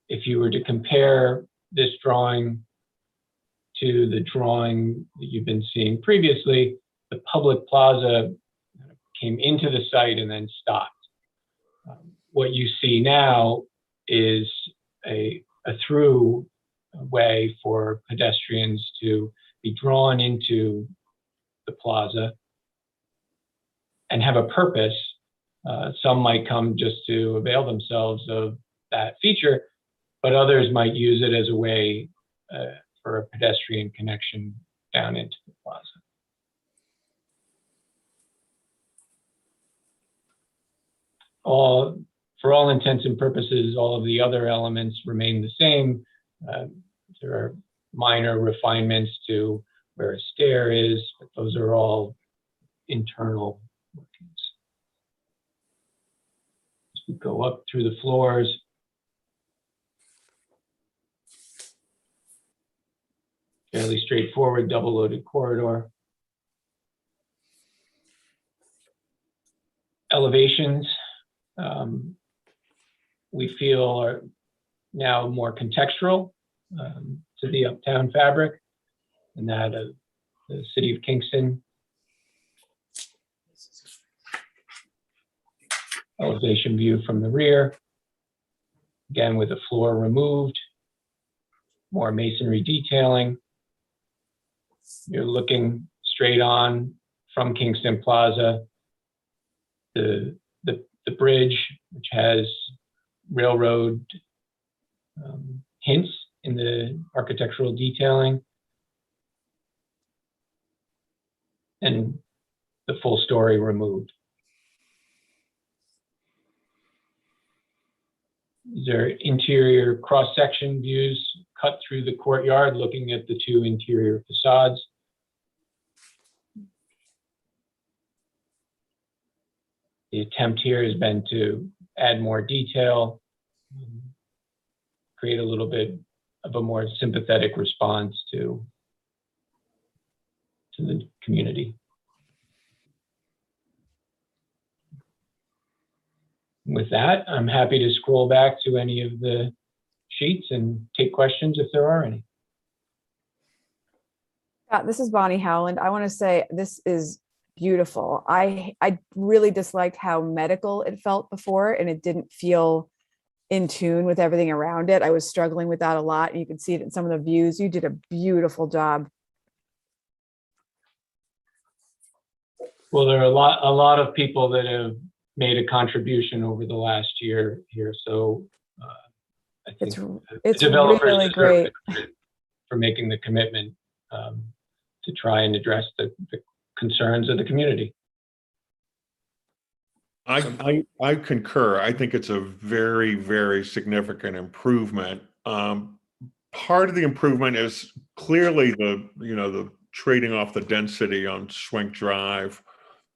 [SPEAKER 14] if you were to compare this drawing to the drawing that you've been seeing previously, the public plaza came into the site and then stopped. What you see now is a through way for pedestrians to be drawn into the plaza and have a purpose. Some might come just to avail themselves of that feature, but others might use it as a way for a pedestrian connection down into the plaza. For all intents and purposes, all of the other elements remain the same. There are minor refinements to where a stair is, but those are all internal workings. As we go up through the floors, fairly straightforward double-loaded corridor. Elevations, we feel are now more contextual to the Uptown fabric and that of the city of Kingston. Elevation view from the rear, again with the floor removed, more masonry detailing. You're looking straight on from Kingston Plaza. The bridge, which has railroad hints in the architectural detailing, and the full story removed. These are interior cross-section views cut through the courtyard, looking at the two interior facades. The attempt here has been to add more detail, create a little bit of a more sympathetic response to the community. With that, I'm happy to scroll back to any of the sheets and take questions if there are any.
[SPEAKER 3] This is Bonnie Howland. I want to say this is beautiful. I really disliked how medical it felt before, and it didn't feel in tune with everything around it. I was struggling with that a lot, and you can see it in some of the views. You did a beautiful job.
[SPEAKER 14] Well, there are a lot of people that have made a contribution over the last year here, so I think
[SPEAKER 3] It's
[SPEAKER 14] the developers
[SPEAKER 3] really
[SPEAKER 14] deserve
[SPEAKER 3] great.
[SPEAKER 14] the credit for making the commitment to try and address the concerns of the community.
[SPEAKER 2] I concur. I think it's a very, very significant improvement. Part of the improvement is clearly the trading off the density on Schwenk Drive.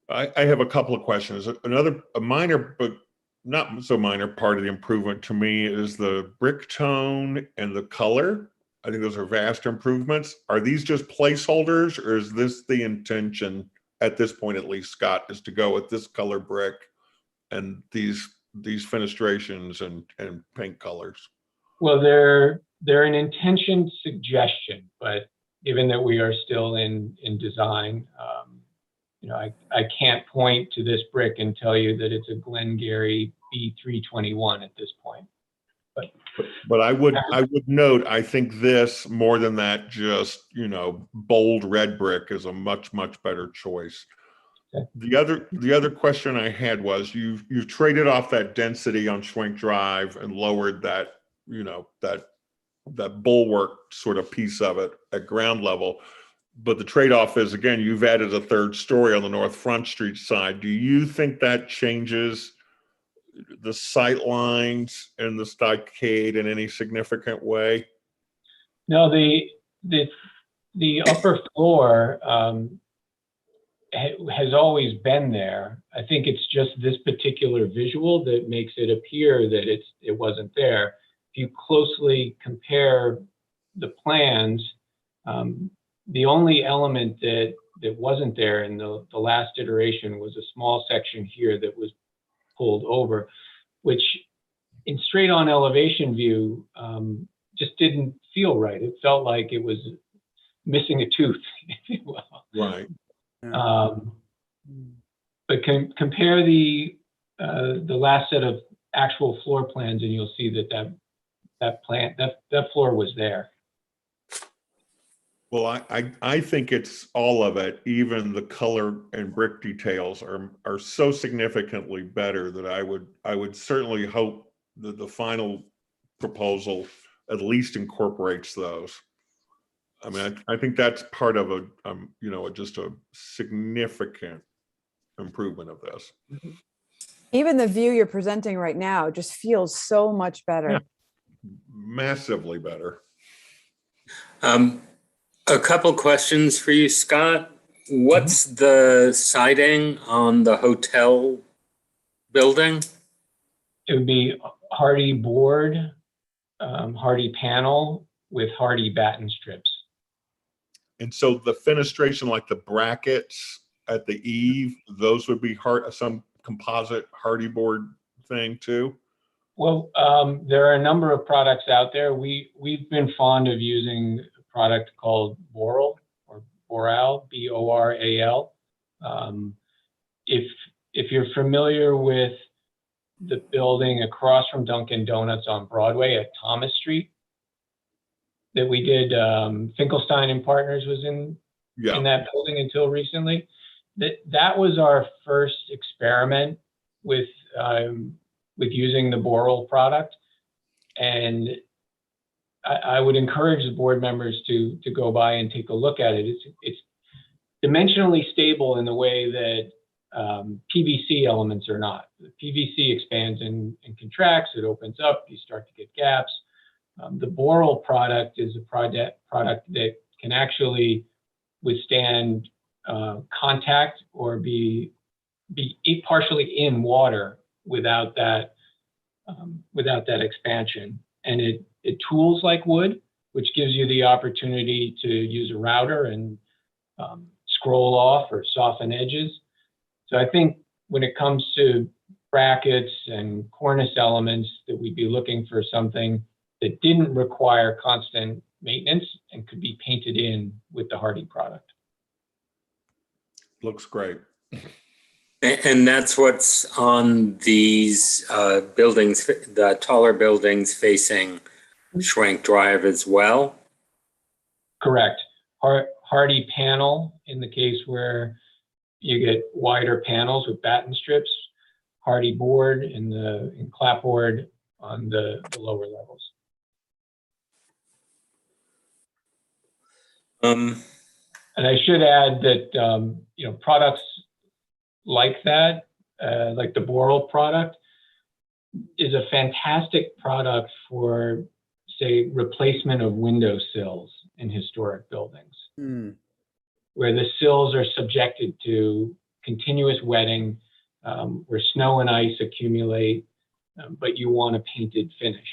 [SPEAKER 2] I have a couple of questions. A minor, but not so minor part of the improvement to me is the brick tone and the color. I think those are vast improvements. Are these just placeholders, or is this the intention at this point, at least, Scott, is to go with this color brick and these fenestrations and paint colors?
[SPEAKER 14] Well, they're an intention suggestion, but given that we are still in design, I can't point to this brick and tell you that it's a Glengarry B321 at this point.
[SPEAKER 2] But I would note, I think this, more than that, just bold red brick is a much better choice. Okay. The other question I had was, you've traded off that density on Schwenk Drive and lowered that that bulwark sort of piece of it at ground level. But the trade-off is, again, you've added a third story on the North Front Street side. Do you think that changes the sight lines and the stockade in any significant way?
[SPEAKER 14] No, the upper floor has always been there. I think it's just this particular visual that makes it appear that it wasn't there. If you closely compare the plans, the only element that wasn't there in the last iteration was a small section here that was pulled over, which in straight on elevation view just didn't feel right. It felt like it was missing a tooth, if you will.
[SPEAKER 2] Right.
[SPEAKER 14] But compare the last set of actual floor plans, and you'll see that floor was there.
[SPEAKER 2] Well, I think it's all of it. Even the color and brick details are so significantly better that I would certainly hope that the final proposal at least incorporates those. I mean, I think that's part of just a significant improvement of this.
[SPEAKER 3] Even the view you're presenting right now just feels so much better.
[SPEAKER 2] Yeah. Massively better.
[SPEAKER 7] A couple questions for you, Scott. What's the siding on the hotel building?
[SPEAKER 14] It would be hardy board, hardy panel with hardy batten strips.
[SPEAKER 2] And so the fenestration, like the brackets at the eave, those would be some composite hardy board thing too?
[SPEAKER 14] Well, there are a number of products out there. We've been fond of using a product called Boral, or Boral, B-O-R-A-L. If you're familiar with the building across from Dunkin' Donuts on Broadway at Thomas Street, that we did, Finkelstein and Partners was in that building until recently. That was our first experiment with using the Boral product, and I would encourage the board members to go by and take a look at it. It's dimensionally stable in the way that PVC elements are not. The PVC expands and contracts, it opens up, you start to get gaps. The Boral product is a product that can actually withstand contact or be partially in water without that expansion, and it tools like wood, which gives you the opportunity to use a router and scroll off or soften edges. So I think when it comes to brackets and cornice elements, that we'd be looking for something that didn't require constant maintenance and could be painted in with the hardy product.
[SPEAKER 2] Looks great.
[SPEAKER 7] And that's what's on these buildings, the taller buildings facing Schwank Drive as well?
[SPEAKER 14] Correct. Hardy panel in the case where you get wider panels with batten strips, hardy board in clapboard on the lower levels. And I should add that products like that, like the Boral product, is a fantastic product for, say, replacement of window sills in historic buildings, where the sills are subjected to continuous wetting, where snow and ice accumulate, but you want a painted finish.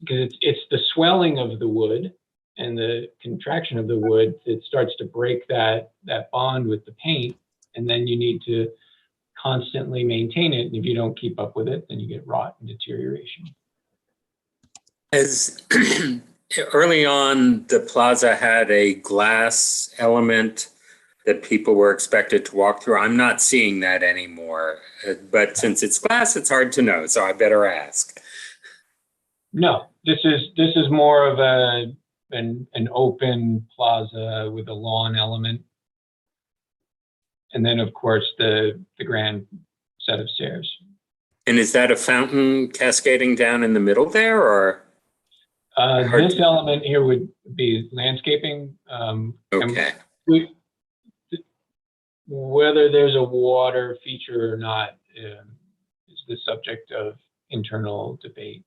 [SPEAKER 14] Because it's the swelling of the wood and the contraction of the wood that starts to break that bond with the paint, and then you need to constantly maintain it. And if you don't keep up with it, then you get rot and deterioration.
[SPEAKER 7] As early on, the Plaza had a glass element that people were expected to walk through. I'm not seeing that anymore, but since it's glass, it's hard to know, so I better ask.
[SPEAKER 14] No, this is more of an open plaza with a lawn element. And then, of course, the grand set of stairs.
[SPEAKER 7] And is that a fountain cascading down in the middle there, or?
[SPEAKER 14] This element here would be landscaping.
[SPEAKER 7] Okay.
[SPEAKER 14] Whether there's a water feature or not is the subject of internal debate.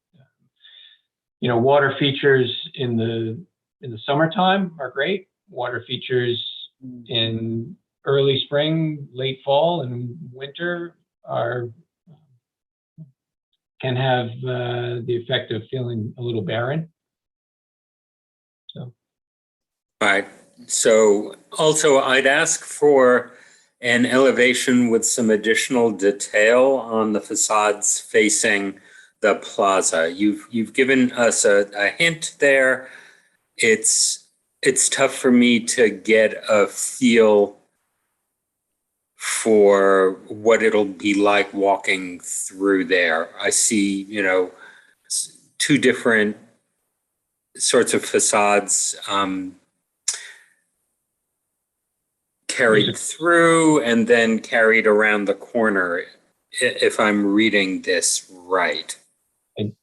[SPEAKER 14] Water features in the summertime are great. Water features in early spring, late fall, and winter can have the effect of feeling a little barren. So.
[SPEAKER 7] Right. So also I'd ask for an elevation with some additional detail on the facades facing the plaza. You've given us a hint there. It's tough for me to get a feel for what it'll be like walking through there. I see, two different sorts of facades carried through and then carried around the corner, if I'm reading this right.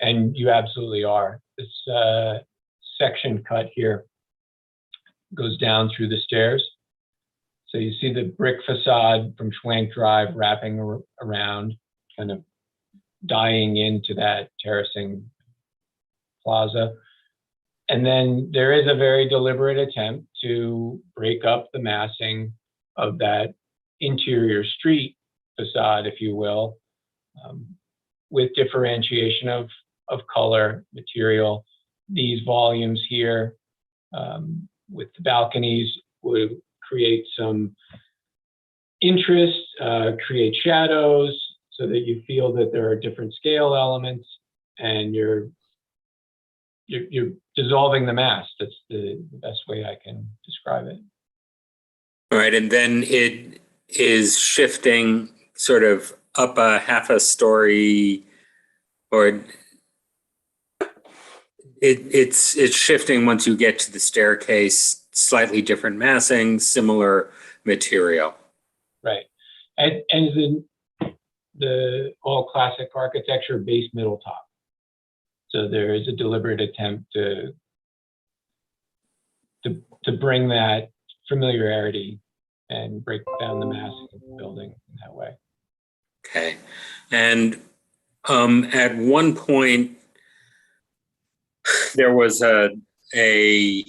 [SPEAKER 14] And you absolutely are. This section cut here goes down through the stairs. So you see the brick facade from Schwank Drive wrapping around, kind of dying into that terracing plaza. And then there is a very deliberate attempt to break up the massing of that interior street facade, if you will, with differentiation of color, material. These volumes here with the balconies would create some interest, create shadows so that you feel that there are different scale elements and you're dissolving the mass. That's the best way I can describe it.
[SPEAKER 7] All right, and then it is shifting sort of up a half a story, or it's shifting once you get to the staircase, slightly different massing, similar material.
[SPEAKER 14] Right, and the all classic architecture base middle top. So there is a deliberate attempt to bring that familiarity and break down the massing of the building in that way.
[SPEAKER 7] Okay, and at one point there was a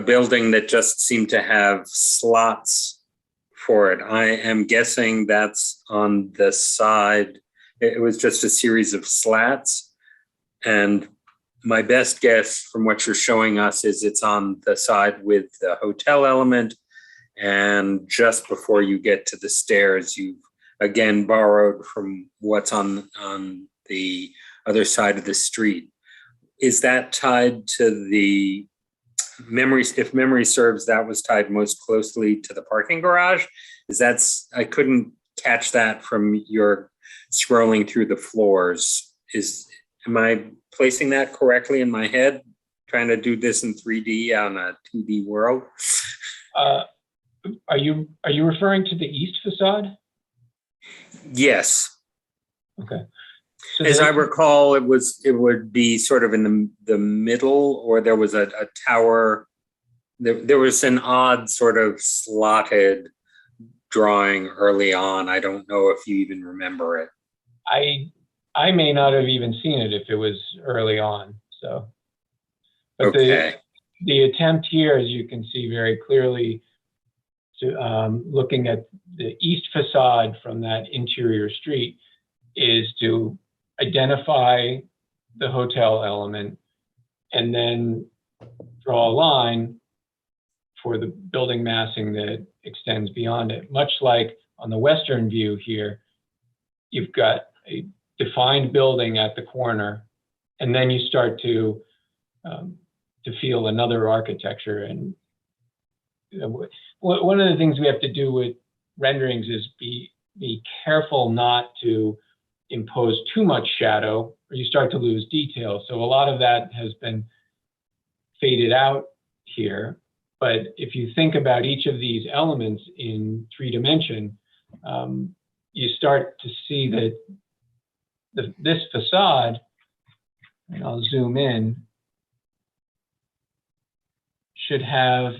[SPEAKER 7] building that just seemed to have slots for it. I am guessing that's on the side. It was just a series of slats. And my best guess from what you're showing us is it's on the side with the hotel element. And just before you get to the stairs, you've again borrowed from what's on the other side of the street. Is that tied to the memories? If memory serves, that was tied most closely to the parking garage. I couldn't catch that from your scrolling through the floors. Am I placing that correctly in my head? Trying to do this in 3D on a 2D world?
[SPEAKER 14] Are you referring to the east facade?
[SPEAKER 7] Yes.
[SPEAKER 14] Okay. So
[SPEAKER 7] As I recall, it would be sort of in the middle, or there was a tower. There was an odd sort of slotted drawing early on. I don't know if you even remember it.
[SPEAKER 14] I may not have even seen it if it was early on. So, but
[SPEAKER 7] okay.
[SPEAKER 14] The attempt here, as you can see very clearly, to looking at the east facade from that interior street, is to identify the hotel element and then draw a line for the building massing that extends beyond it. Much like on the western view here, you've got a defined building at the corner, and then you start to feel another architecture. And one of the things we have to do with renderings is be careful not to impose too much shadow, or you start to lose detail. So a lot of that has been faded out here. But if you think about each of these elements in 3D, you start to see that this facade, and I'll zoom in, should have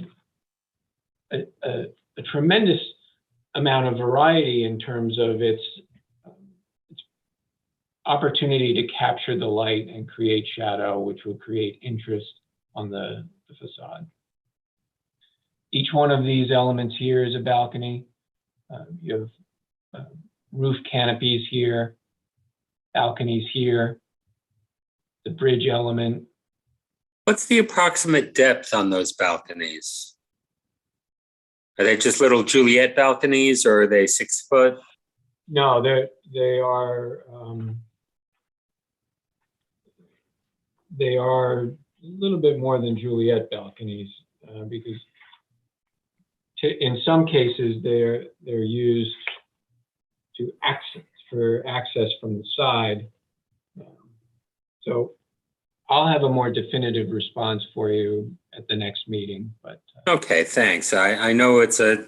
[SPEAKER 14] a tremendous amount of variety in terms of its opportunity to capture the light and create shadow, which will create interest on the facade. Each one of these elements here is a balcony. You have roof canopies here, balconies here, the bridge element.
[SPEAKER 7] What's the approximate depth on those balconies? Are they just little Juliet balconies, or are they 6 foot?
[SPEAKER 14] No, they are a little bit more than Juliet balconies, because in some cases they're used to access from the side. So I'll have a more definitive response for you at the next meeting. But
[SPEAKER 7] okay, thanks. I know it's a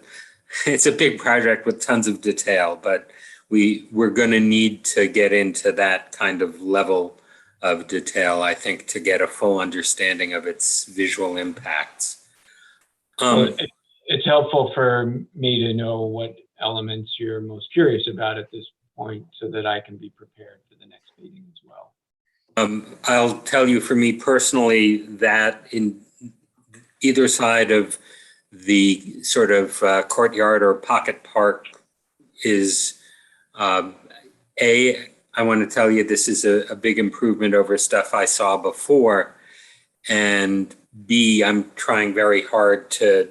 [SPEAKER 7] big project with tons of detail, but we're going to need to get into that kind of level of detail, I think, to get a full understanding of its visual impacts.
[SPEAKER 14] Well, it's helpful for me to know what elements you're most curious about at this point, so that I can be prepared for the next meeting as well.
[SPEAKER 7] I'll tell you, for me personally, that in either side of the sort of courtyard or pocket park is, I want to tell you this is a big improvement over stuff I saw before, and B, I'm trying very hard to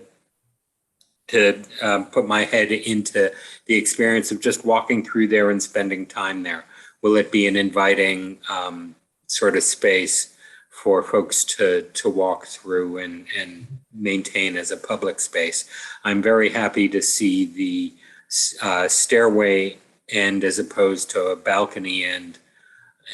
[SPEAKER 7] put my head into the experience of just walking through there and spending time there. Will it be an inviting sort of space for folks to walk through and maintain as a public space? I'm very happy to see the stairway end as opposed to a balcony end.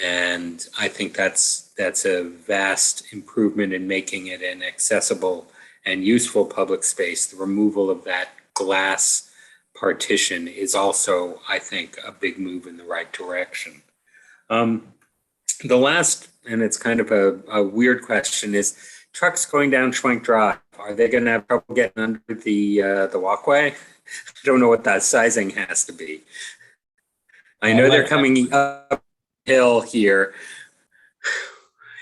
[SPEAKER 7] And I think that's a vast improvement in making it an accessible and useful public space. The removal of that glass partition is also, I think, a big move in the right direction. The last, and it's kind of a weird question, is trucks going down Schwenk Drive, are they going to have trouble getting under the walkway? I don't know what that sizing has to be. I know they're coming uphill here.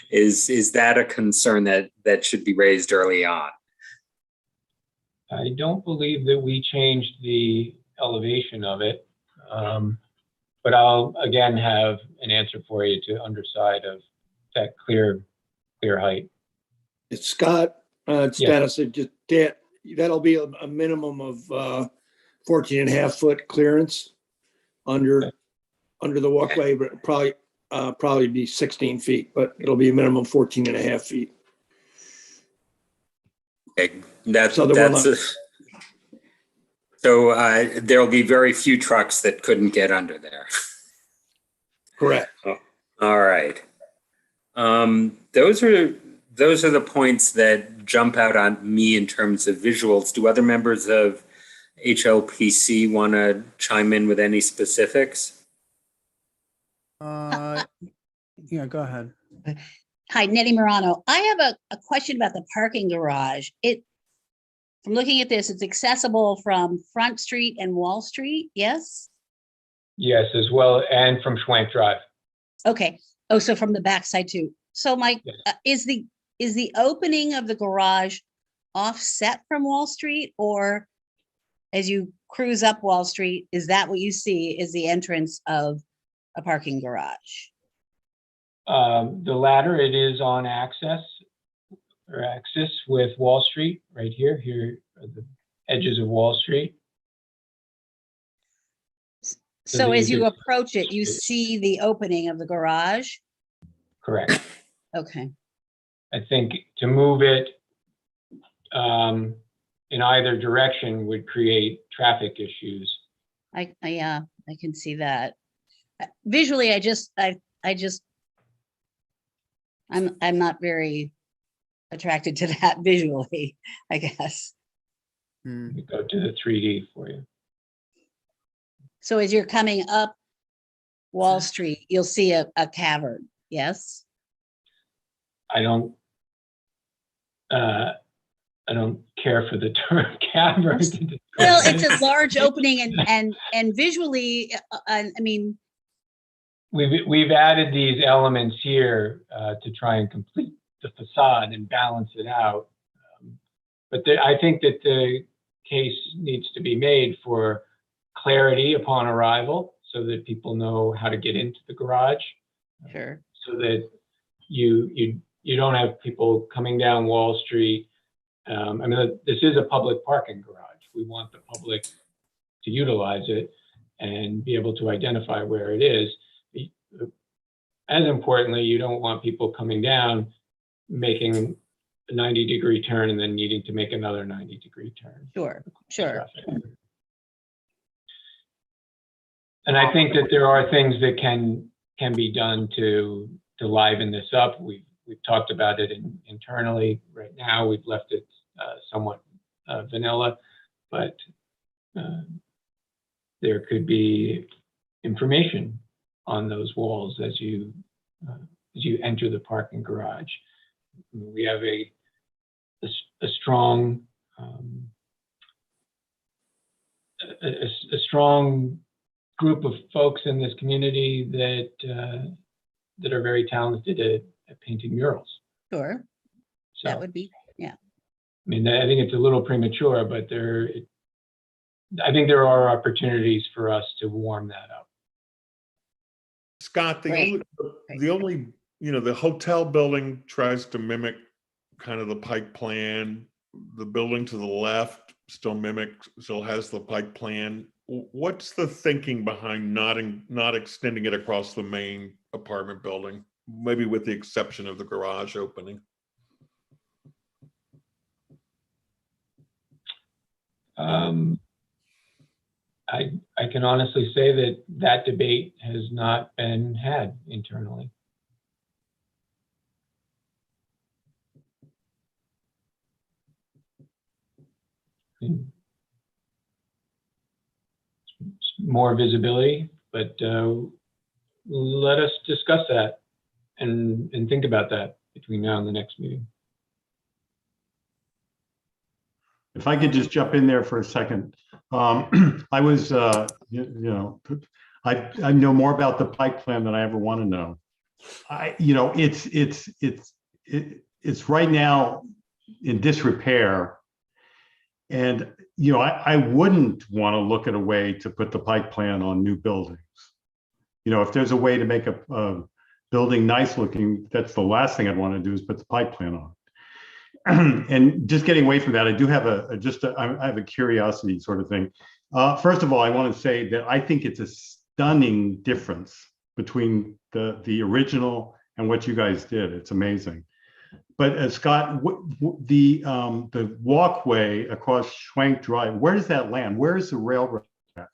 [SPEAKER 7] Is that a concern that should be raised early on?
[SPEAKER 14] I don't believe that we changed the elevation of it, but I'll again have an answer for you to underside of that clear height.
[SPEAKER 15] It's Scott. It's
[SPEAKER 14] Yeah.
[SPEAKER 15] Dennis. That'll be a minimum of 14 and a half foot clearance under the walkway, but probably be 16 feet, but it'll be a minimum 14 and a half feet.
[SPEAKER 7] Okay, So there'll be very few trucks that couldn't get under there.
[SPEAKER 15] Correct.
[SPEAKER 7] Oh, all right. Those are the points that jump out on me in terms of visuals. Do other members of HLPC want to chime in with any specifics?
[SPEAKER 4] Yeah, go ahead.
[SPEAKER 5] Hi, Nettie Morano. I have a question about the parking garage. From looking at this, it's accessible from Front Street and Wall Street, yes?
[SPEAKER 14] Yes, as well, and from Schwank Drive.
[SPEAKER 5] Okay. Oh, so from the backside too. So Mike,
[SPEAKER 14] Yes.
[SPEAKER 5] is the opening of the garage offset from Wall Street, or as you cruise up Wall Street, is that what you see is the entrance of a parking garage?
[SPEAKER 14] The latter, it is on axis with Wall Street right here. Here are the edges of Wall Street.
[SPEAKER 5] So as you approach it, you see the opening of the garage?
[SPEAKER 14] Correct.
[SPEAKER 5] Okay.
[SPEAKER 14] I think to move it in either direction would create traffic issues.
[SPEAKER 5] Yeah, I can see that. Visually, I'm not very attracted to that visually, I guess.
[SPEAKER 14] Let me go to the 3D for you.
[SPEAKER 5] So as you're coming up Wall Street, you'll see a cavern, yes?
[SPEAKER 14] I don't care for the term cavern.
[SPEAKER 5] Well, it's a large opening and visually, I mean.
[SPEAKER 14] We've added these elements here to try and complete the facade and balance it out. But I think that the case needs to be made for clarity upon arrival so that people know how to get into the garage.
[SPEAKER 5] Sure.
[SPEAKER 14] So that you don't have people coming down Wall Street. I mean, this is a public parking garage. We want the public to utilize it and be able to identify where it is. As importantly, you don't want people coming down, making a 90-degree turn and then needing to make another 90-degree turn.
[SPEAKER 5] Sure, sure.
[SPEAKER 14] And I think that there are things that can be done to liven this up. We've talked about it internally. Right now, we've left it somewhat vanilla, but there could be information on those walls as you enter the parking garage. We have a strong group of folks in this community that are very talented at painting murals.
[SPEAKER 5] Sure.
[SPEAKER 14] So,
[SPEAKER 5] that would be, yeah.
[SPEAKER 14] I mean, I think it's a little premature, but I think there are opportunities for us to warm that up.
[SPEAKER 2] Scott, the only, the hotel building tries to mimic kind of the Pike plan. The building to the left still has the Pike plan. What's the thinking behind not extending it across the main apartment building, maybe with the exception of the garage opening?
[SPEAKER 14] I can honestly say that debate has not been had internally. More visibility, but let us discuss that and think about that between now and the next meeting.
[SPEAKER 9] If I could just jump in there for a second. I was, I know more about the Pike plan than I ever want to know. It's right now in disrepair. And, I wouldn't want to look at a way to put the Pike plan on new buildings. If there's a way to make a building nice looking, that's the last thing I'd want to do is put the Pike plan on. And just getting away from that, I do have I have a curiosity sort of thing. First of all, I want to say that I think it's a stunning difference between the original and what you guys did. It's amazing. But Scott, the walkway across Schwank Drive, where does that land? Where is the railroad track?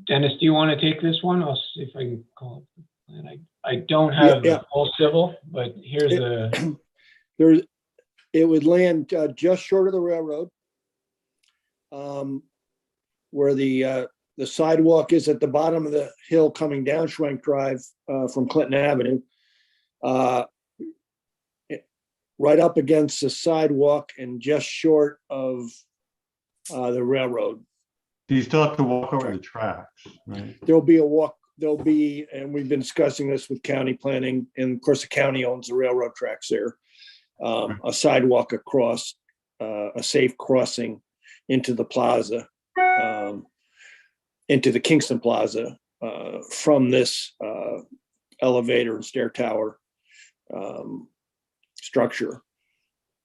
[SPEAKER 14] Dennis, do you want to take this one? I'll see if I can call it. And I don't have
[SPEAKER 15] Yeah.
[SPEAKER 14] all civil, but here's the,
[SPEAKER 15] It would land just short of the railroad. Where the sidewalk is at the bottom of the hill coming down Schwank Drive from Clinton Avenue. Right up against the sidewalk and just short of the railroad.
[SPEAKER 9] Do you still have to walk over the tracks, right?
[SPEAKER 15] There'll be, and we've been discussing this with county planning, and of course the county owns the railroad tracks there. A sidewalk across, a safe crossing into the plaza, into the Kingston Plaza from this elevator and stair tower structure,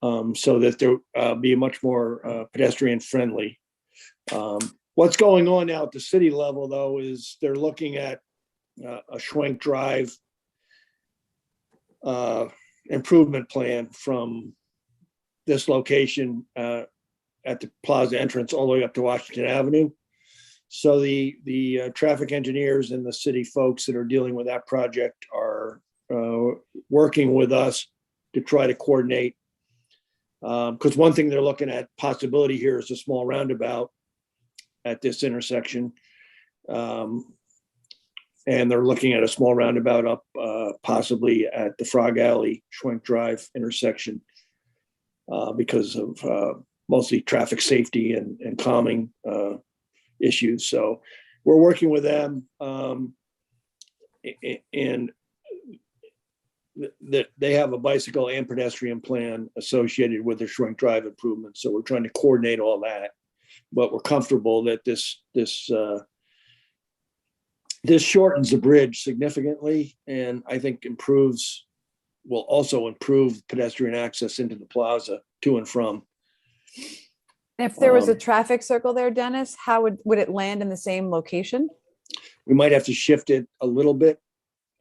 [SPEAKER 15] so that there be much more pedestrian friendly. What's going on now at the city level, though, is they're looking at a Schwank Drive improvement plan from this location at the plaza entrance all the way up to Washington Avenue. So the traffic engineers and the city folks that are dealing with that project are working with us to try to coordinate. Because one thing they're looking at possibility here is a small roundabout at this intersection. And they're looking at a small roundabout up possibly at the Frog Alley Schwank Drive intersection because of mostly traffic safety and calming issues. So we're working with them, and they have a bicycle and pedestrian plan associated with the Schwank Drive improvement. So we're trying to coordinate all that, but we're comfortable that this shortens the bridge significantly, and I think will also improve pedestrian access into the plaza to and from.
[SPEAKER 3] If there was a traffic circle there, Dennis, how would it land in the same location?
[SPEAKER 15] We might have to shift it a little bit.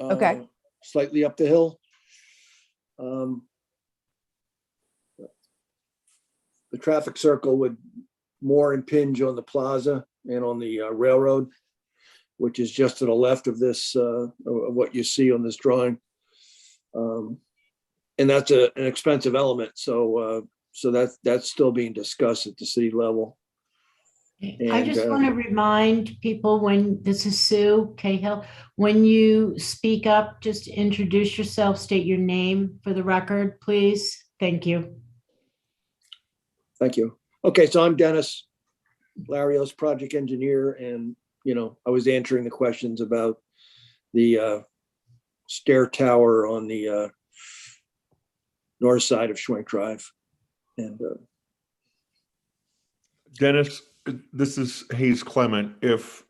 [SPEAKER 3] Okay.
[SPEAKER 15] Slightly up the hill. The traffic circle would more impinge on the plaza and on the railroad, which is just to the left of this, of what you see on this drawing. And that's an expensive element. So that's still being discussed at the city level.
[SPEAKER 1] I just want to remind people, when this is Sue Cahill, when you speak up, just introduce yourself, state your name for the record, please. Thank you.
[SPEAKER 15] Thank you. Okay, so I'm Dennis Larios, project engineer, and I was answering the questions about the stair tower on the north side of Schwank Drive. And
[SPEAKER 2] Dennis, this is Hayes Clement. If,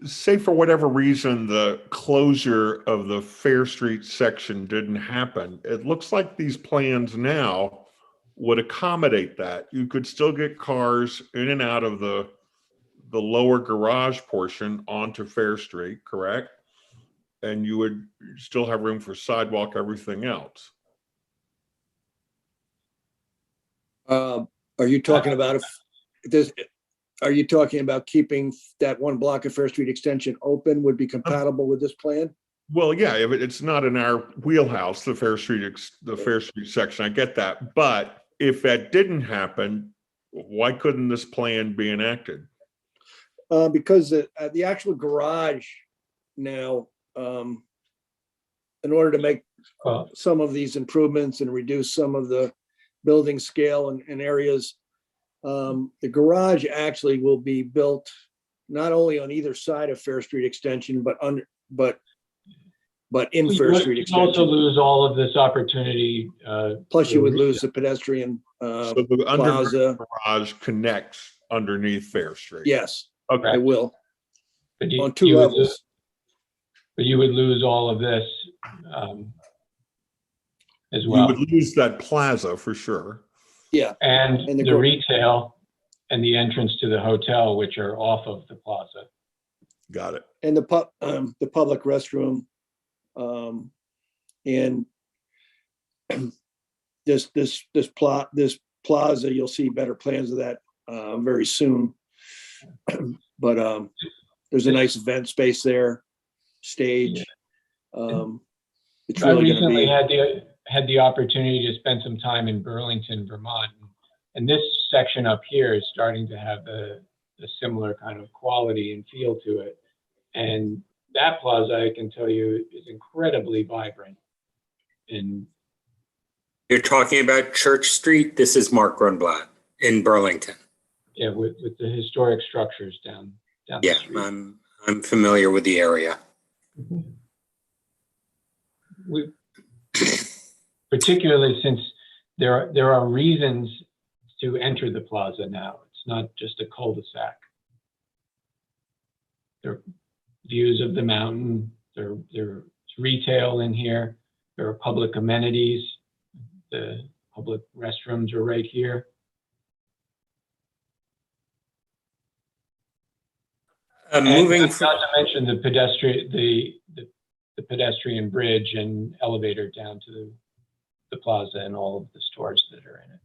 [SPEAKER 2] say for whatever reason, the closure of the Fair Street section didn't happen, it looks like these plans now would accommodate that. You could still get cars in and out of the lower garage portion onto Fair Street, correct? And you would still have room for sidewalk, everything else.
[SPEAKER 15] Are you talking about are you talking about keeping that one block of Fair Street extension open would be compatible with this plan?
[SPEAKER 2] Well, yeah, if it's not in our wheelhouse, the Fair Street section, I get that. But if that didn't happen, why couldn't this plan be enacted?
[SPEAKER 15] Because the actual garage now, in order to make some of these improvements and reduce some of the building scale and areas, the garage actually will be built not only on either side of Fair Street extension, but in Fair Street extension.
[SPEAKER 14] You also lose all of this opportunity.
[SPEAKER 15] Plus, you would lose the pedestrian
[SPEAKER 2] so the
[SPEAKER 15] plaza.
[SPEAKER 2] Garage connects underneath Fair Street.
[SPEAKER 15] Yes,
[SPEAKER 2] okay,
[SPEAKER 15] it will.
[SPEAKER 14] But
[SPEAKER 15] on two levels.
[SPEAKER 14] But you would lose all of this as well.
[SPEAKER 2] You would lose that plaza for sure.
[SPEAKER 15] Yeah,
[SPEAKER 14] and the retail and the entrance to the hotel, which are off of the plaza.
[SPEAKER 2] Got it.
[SPEAKER 15] And the public restroom, and this plaza, you'll see better plans of that very soon. But there's a nice event space there, stage. It's
[SPEAKER 14] I
[SPEAKER 15] really going to
[SPEAKER 14] recently
[SPEAKER 15] be.
[SPEAKER 14] had the opportunity to spend some time in Burlington, Vermont, and this section up here is starting to have a similar kind of quality and feel to it. And that plaza, I can tell you, is incredibly vibrant. And
[SPEAKER 7] You're talking about Church Street. This is Mark Grunblatt in Burlington.
[SPEAKER 14] yeah, with the historic structures down
[SPEAKER 7] Yeah,
[SPEAKER 14] the street.
[SPEAKER 7] I'm familiar with the area.
[SPEAKER 14] We, particularly since there are reasons to enter the plaza now. It's not just a cul-de-sac. There are views of the mountain. There's retail in here. There are public amenities. The public restrooms are right here.
[SPEAKER 7] Moving
[SPEAKER 14] not to mention the pedestrian bridge and elevator down to the plaza and all of the stores that are in it.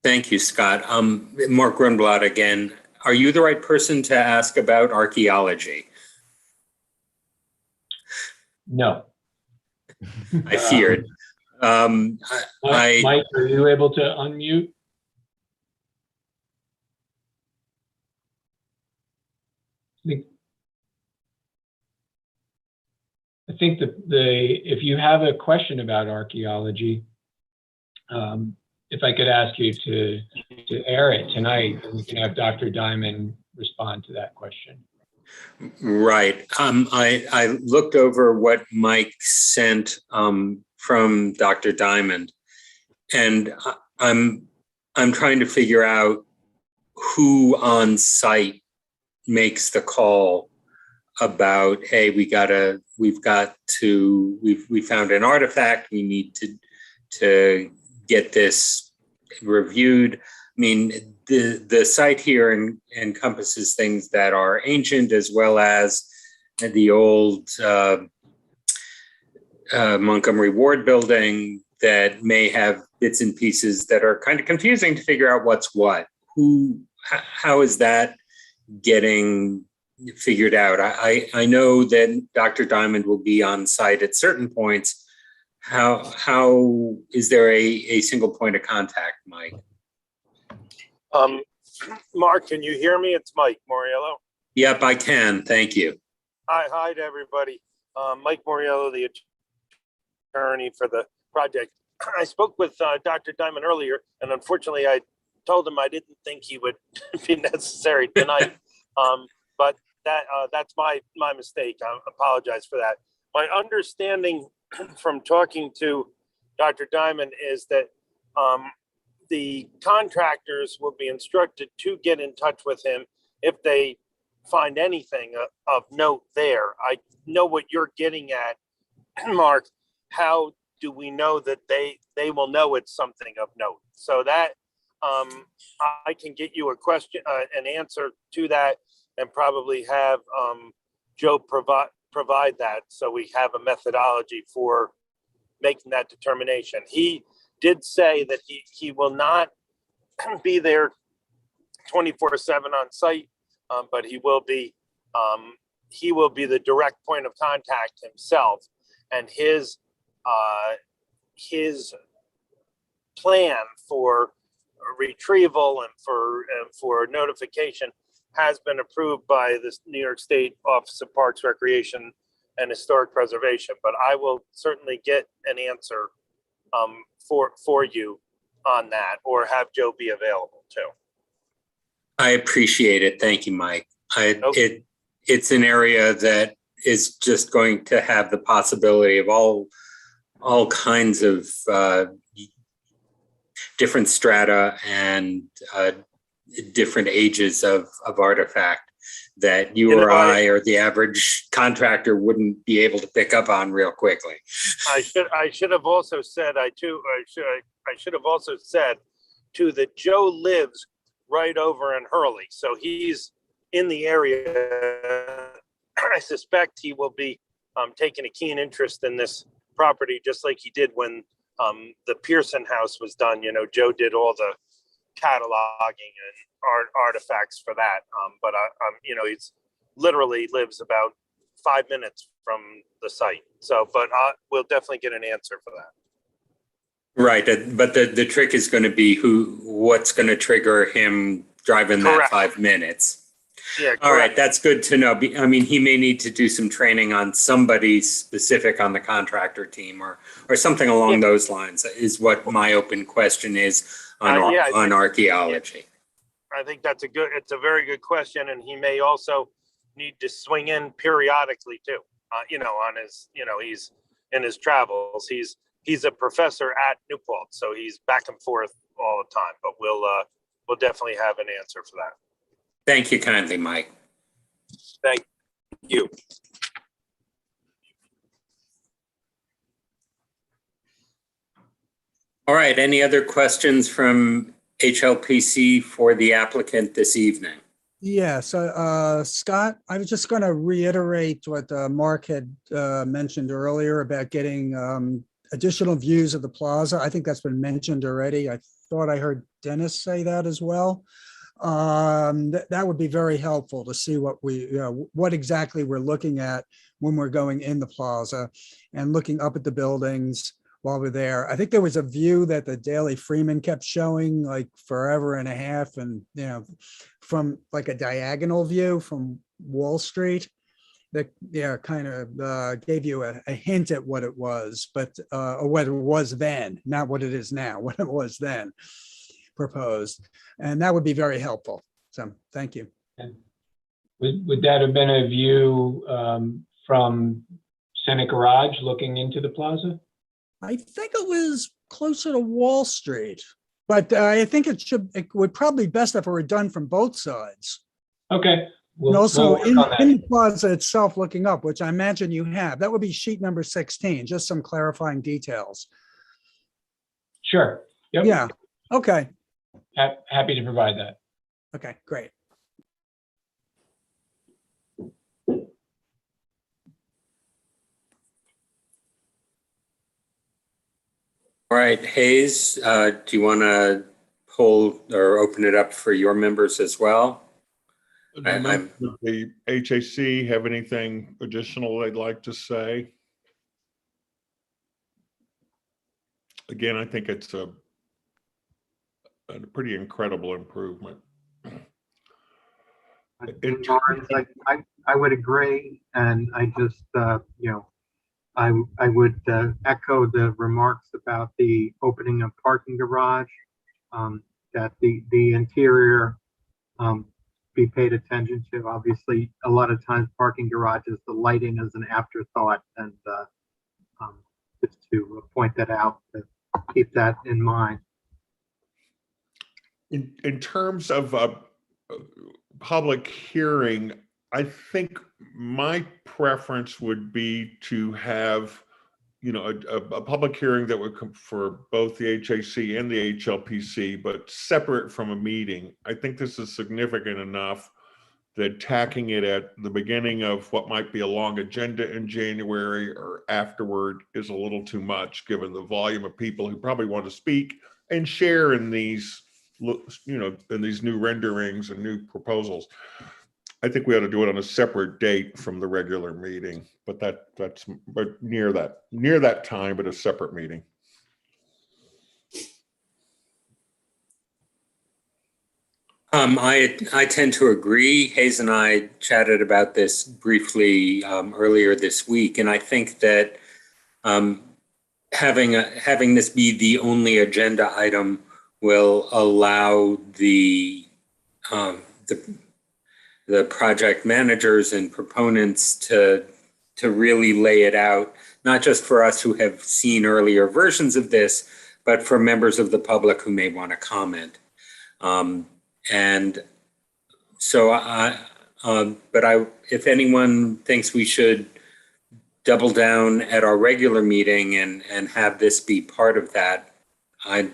[SPEAKER 7] Thank you, Scott. Mark Grunblatt again. Are you the right person to ask about archaeology?
[SPEAKER 14] No.
[SPEAKER 7] I feared.
[SPEAKER 14] Mike, are you able to unmute? I think if you have a question about archaeology, if I could ask you to air it tonight, and we can have Dr. Diamond respond to that question.
[SPEAKER 7] Right. I looked over what Mike sent from Dr. Diamond, and I'm trying to figure out who on site makes the call about, hey, we found an artifact, we need to get this reviewed. I mean, the site here encompasses things that are ancient as well as the old Montgomery Ward building that may have bits and pieces that are kind of confusing to figure out what's what. How is that getting figured out? I know that Dr. Diamond will be on site at certain points. How is there a single point of contact, Mike?
[SPEAKER 16] Mark, can you hear me? It's Mike Moriello.
[SPEAKER 7] Yep, I can. Thank you.
[SPEAKER 16] Hi to everybody. Mike Moriello, the attorney for the project. I spoke with Dr. Diamond earlier, and unfortunately, I told him I didn't think he would be necessary tonight. But that's my mistake. I apologize for that. My understanding from talking to Dr. Diamond is that the contractors will be instructed to get in touch with him if they find anything of note there. I know what you're getting at, Mark. How do we know that they will know it's something of note? So that I can get you a question, an answer to that, and probably have Joe provide that, so we have a methodology for making that determination. He did say that he will not be there 24/7 on site, but he will be the direct point of contact himself, and his plan for retrieval and for notification has been approved by the New York State Office of Parks, Recreation, and Historic Preservation. But I will certainly get an answer for you on that, or have Joe be available too.
[SPEAKER 7] I appreciate it. Thank you, Mike. It's an area that is just going to have the possibility of all kinds of different strata and different ages of artifact that you or I or the average contractor wouldn't be able to pick up on real quickly.
[SPEAKER 16] I should have also said I should have also said too that Joe lives right over in Hurley, so he's in the area. I suspect he will be taking a keen interest in this property, just like he did when the Pearson house was done, Joe did all the cataloging and artifacts for that. But he's literally lives about 5 minutes from the site. So, but we'll definitely get an answer for that.
[SPEAKER 7] Right, but the trick is going to be what's going to trigger him driving that
[SPEAKER 16] Correct.
[SPEAKER 7] 5 minutes.
[SPEAKER 16] Yeah,
[SPEAKER 7] All right,
[SPEAKER 16] correct.
[SPEAKER 7] that's good to know. I mean, he may need to do some training on somebody specific on the contractor team or something along those lines is what my open question is on archaeology.
[SPEAKER 16] I think it's a very good question. And he may also need to swing in periodically too, on his, he's in his travels. He's a professor at Newport, so he's back and forth all the time, but we'll definitely have an answer for that.
[SPEAKER 7] Thank you kindly, Mike.
[SPEAKER 16] Thank you.
[SPEAKER 7] All right, any other questions from HLPC for the applicant this evening?
[SPEAKER 4] Yeah, so Scott, I was just going to reiterate what Mark had mentioned earlier about getting additional views of the plaza. I think that's been mentioned already. I thought I heard Dennis say that as well. That would be very helpful to see what exactly we're looking at when we're going in the plaza and looking up at the buildings while we're there. I think there was a view that the Daily Freeman kept showing like forever and a half, and from like a diagonal view from Wall Street that kind of gave you a hint at what it was, but or what it was then, not what it is now, what it was then proposed. And that would be very helpful. So thank you.
[SPEAKER 14] And would that have been a view from Senate Garage looking into the plaza?
[SPEAKER 4] I think it was closer to Wall Street, but I think it would probably be best if it were done from both sides.
[SPEAKER 14] Okay.
[SPEAKER 4] And also
[SPEAKER 14] we'll
[SPEAKER 4] in
[SPEAKER 14] work on
[SPEAKER 4] the plaza itself, looking up, which I imagine you have, that would be sheet number 16, just some clarifying details.
[SPEAKER 14] Sure. Yep.
[SPEAKER 4] Yeah. Okay.
[SPEAKER 14] Happy to provide that.
[SPEAKER 4] Okay, great.
[SPEAKER 7] All right, Hayes, do you want to hold or open it up for your members as well?
[SPEAKER 2] Does the HAC have anything additional they'd like to say? Again, I think it's a pretty incredible improvement.
[SPEAKER 17] I would agree, and I just I would echo the remarks about the opening of parking garage, that the interior be paid attention to. Obviously, a lot of times parking garages, the lighting is an afterthought, and just to point that out, to keep that in mind.
[SPEAKER 2] In terms of a public hearing, I think my preference would be to have, a public hearing that would come for both the HAC and the HLPC, but separate from a meeting. I think this is significant enough that tacking it at the beginning of what might be a long agenda in January or afterward is a little too much, given the volume of people who probably want to speak and share in these, in these new renderings and new proposals. I think we ought to do it on a separate date from the regular meeting, but that's near that time, but a separate meeting.
[SPEAKER 7] I tend to agree. Hayes and I chatted about this briefly earlier this week, and I think that having this be the only agenda item will allow the project managers and proponents to really lay it out, not just for us who have seen earlier versions of this, but for members of the public who may want to comment. And so if anyone thinks we should double down at our regular meeting and have this be part of that, I'd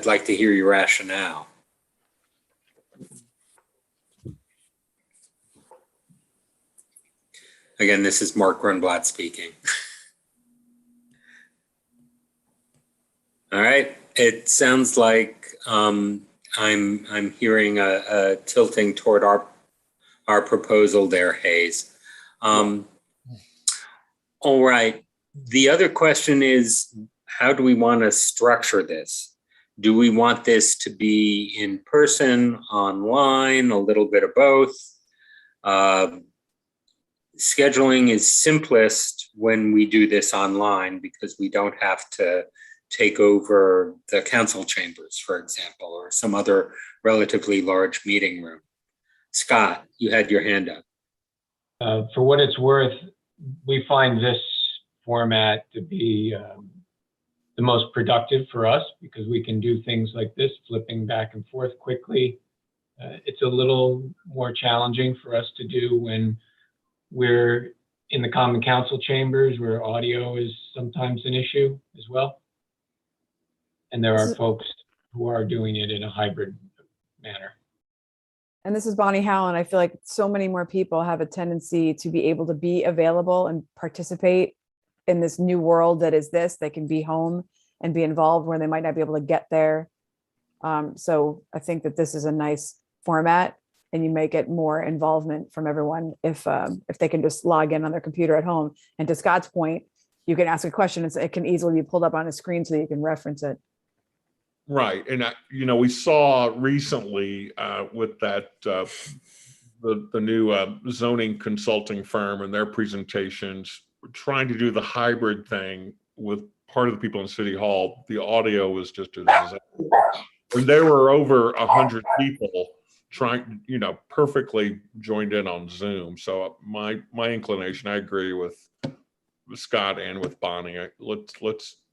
[SPEAKER 7] like to hear your rationale. Again, this is Mark Grunblatt speaking. All right. It sounds like I'm hearing a tilting toward our proposal there, Hayes. All right. The other question is, how do we want to structure this? Do we want this to be in person, online, a little bit of both? Scheduling is simplest when we do this online because we don't have to take over the council chambers, for example, or some other relatively large meeting room. Scott, you had your hand up.
[SPEAKER 14] For what it's worth, we find this format to be the most productive for us because we can do things like this, flipping back and forth quickly. It's a little more challenging for us to do when we're in the common council chambers where audio is sometimes an issue as well. And there are folks who are doing it in a hybrid manner.
[SPEAKER 3] And this is Bonnie Howland. I feel like so many more people have a tendency to be able to be available and participate in this new world that is this. They can be home and be involved where they might not be able to get there. So I think that this is a nice format, and you may get more involvement from everyone if they can just log in on their computer at home. And to Scott's point, you can ask a question and it can easily be pulled up on a screen so that you can reference it.
[SPEAKER 2] Right. And, we saw recently with that, the new zoning consulting firm and their presentations, trying to do the hybrid thing with part of the people in City Hall, the audio was just a disaster. When there were over 100 people trying, perfectly joined in on Zoom. So my inclination, I agree with Scott and with Bonnie.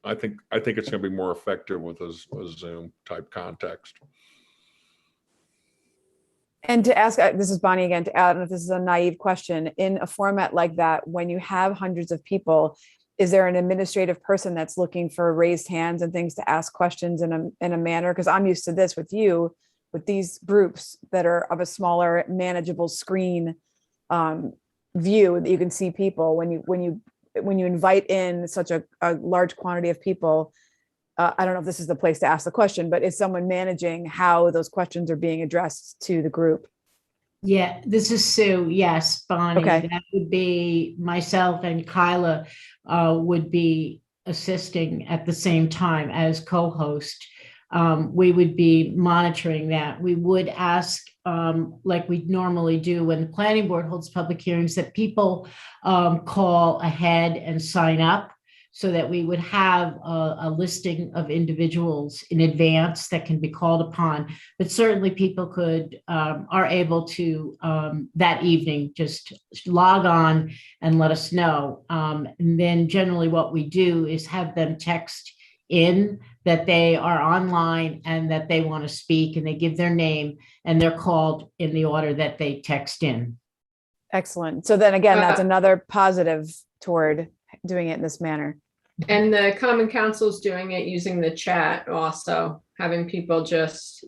[SPEAKER 2] I think it's going to be more effective with a Zoom type context.
[SPEAKER 3] And to ask, this is Bonnie again, to add, if this is a naive question, in a format like that, when you have hundreds of people, is there an administrative person that's looking for raised hands and things to ask questions in a manner? Because I'm used to this with you, with these groups that are of a smaller, manageable screen view that you can see people. When you invite in such a large quantity of people, I don't know if this is the place to ask the question, but is someone managing how those questions are being addressed to the group?
[SPEAKER 1] Yeah, this is Sue. Yes, Bonnie.
[SPEAKER 3] Okay.
[SPEAKER 1] That would be myself, and Kyla would be assisting at the same time as co-host. We would be monitoring that. We would ask, like we normally do when the planning board holds public hearings, that people call ahead and sign up so that we would have a listing of individuals in advance that can be called upon. But certainly people are able to that evening just log on and let us know. And then generally what we do is have them text in that they are online and that they want to speak, and they give their name and they're called in the order that they text in.
[SPEAKER 3] Excellent. So then again, that's another positive toward doing it in this manner.
[SPEAKER 12] And the Common Council's doing it using the chat also, having people just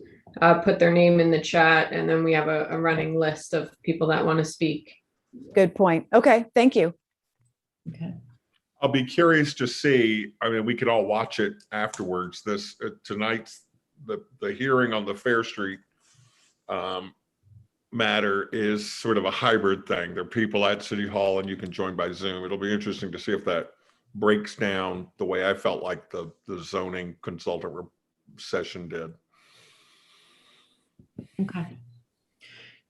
[SPEAKER 12] put their name in the chat, and then we have a running list of people that want to speak.
[SPEAKER 3] Good point. Okay, thank you.
[SPEAKER 1] Okay.
[SPEAKER 2] I'll be curious to see, we could all watch it afterwards. This tonight's, the hearing on the Fair Street matter is sort of a hybrid thing. There are people at City Hall and you can join by Zoom. It'll be interesting to see if that breaks down the way I felt like the zoning consultant session did.
[SPEAKER 1] Okay.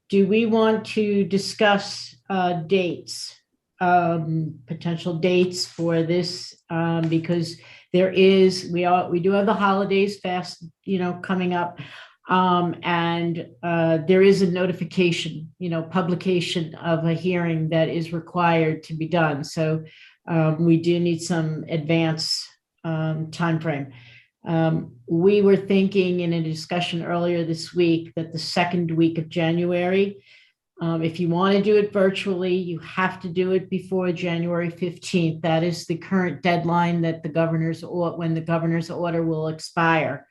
[SPEAKER 1] Do we want to discuss dates, potential dates for this? Because we do have the holidays fast, coming up. And there is a notification, publication of a hearing that is required to be done. So we do need some advance timeframe. We were thinking in a discussion earlier this week that the second week of January, if you want to do it virtually, you have to do it before January 15th. That is the current deadline that when the governor's order will expire.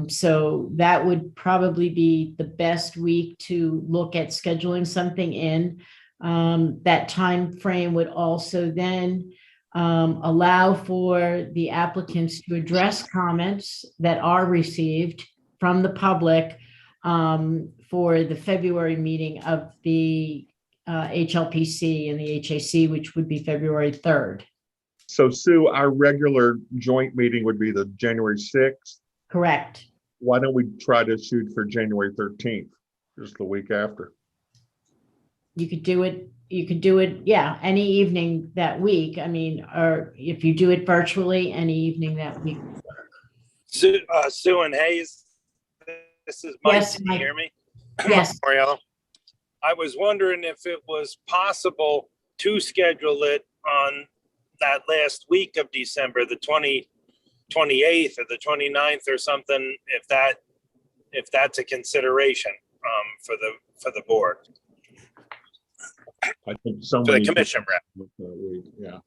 [SPEAKER 1] So that would probably be the best week to look at scheduling something in. That time frame would also then allow for the applicants to address comments that are received from the public for the February meeting of the HLPC and the HAC, which would be February 3rd.
[SPEAKER 2] So Sue, our regular joint meeting would be the January 6th.
[SPEAKER 1] Correct.
[SPEAKER 2] Why don't we try to shoot for January 13th, just the week after?
[SPEAKER 1] You could do it, yeah, any evening that week. I mean, or if you do it virtually, any evening that week.
[SPEAKER 16] Sue and Hayes, this is Mike.
[SPEAKER 1] Yes,
[SPEAKER 16] Can you
[SPEAKER 1] Mike.
[SPEAKER 16] hear me?
[SPEAKER 1] Yes.
[SPEAKER 16] Mariello. I was wondering if it was possible to schedule it on that last week of December, the 28th or the 29th or something, if that's a consideration for the board,
[SPEAKER 2] I think so
[SPEAKER 16] for the
[SPEAKER 2] many.
[SPEAKER 16] commission rep.
[SPEAKER 2] Yeah.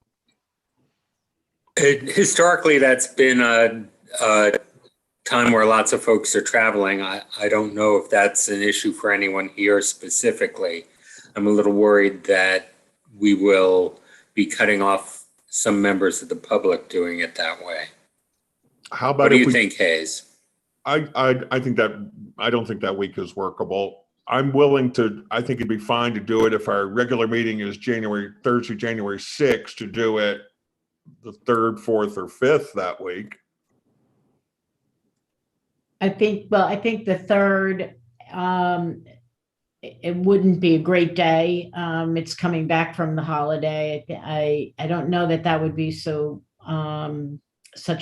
[SPEAKER 7] Historically, that's been a time where lots of folks are traveling. I don't know if that's an issue for anyone here specifically. I'm a little worried that we will be cutting off some members of the public doing it that way.
[SPEAKER 2] How about
[SPEAKER 7] What do
[SPEAKER 2] if
[SPEAKER 7] you
[SPEAKER 2] we,
[SPEAKER 7] think, Hayes?
[SPEAKER 2] I think that, I don't think that week is workable. I'm willing to, I think it'd be fine to do it if our regular meeting is Thursday, January 6th, to do it the 3rd, 4th, or 5th that week.
[SPEAKER 1] I think the 3rd, it wouldn't be a great day. It's coming back from the holiday. I don't know that would be such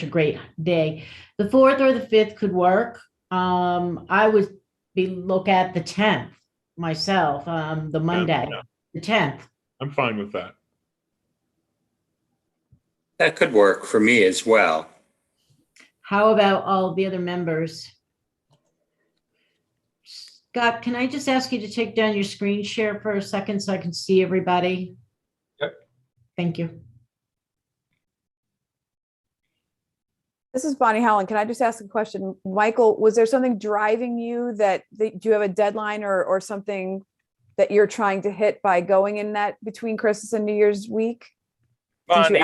[SPEAKER 1] a great day. The 4th or the 5th could work. I would look at the 10th myself, the Monday, the 10th.
[SPEAKER 2] I'm fine with that.
[SPEAKER 7] That could work for me as well.
[SPEAKER 1] How about all the other members? Scott, can I just ask you to take down your screen share for a second so I can see everybody?
[SPEAKER 14] Yep.
[SPEAKER 1] Thank you.
[SPEAKER 3] This is Bonnie Howland. Can I just ask a question? Michael, was there something driving you do you have a deadline or something that you're trying to hit by going in that between Christmas and New Year's week?
[SPEAKER 16] Bonnie,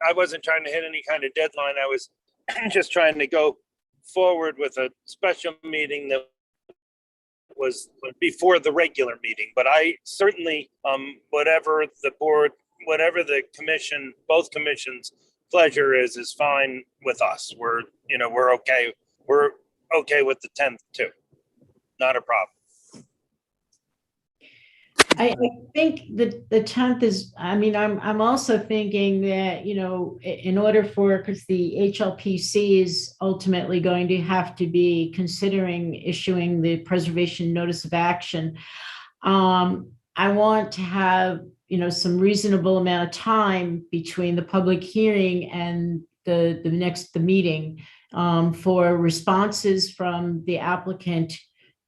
[SPEAKER 16] I wasn't trying to hit any kind of deadline. I was just trying to go forward with a special meeting that was before the regular meeting. But I certainly, whatever the board, whatever the commission, both commissions' pleasure is fine with us. We're okay. We're okay with the 10th too. Not a problem.
[SPEAKER 1] I think that the 10th is, I'm also thinking that, in order because the HLPC is ultimately going to have to be considering issuing the preservation notice of action. I want to have, some reasonable amount of time between the public hearing and the meeting for responses from the applicant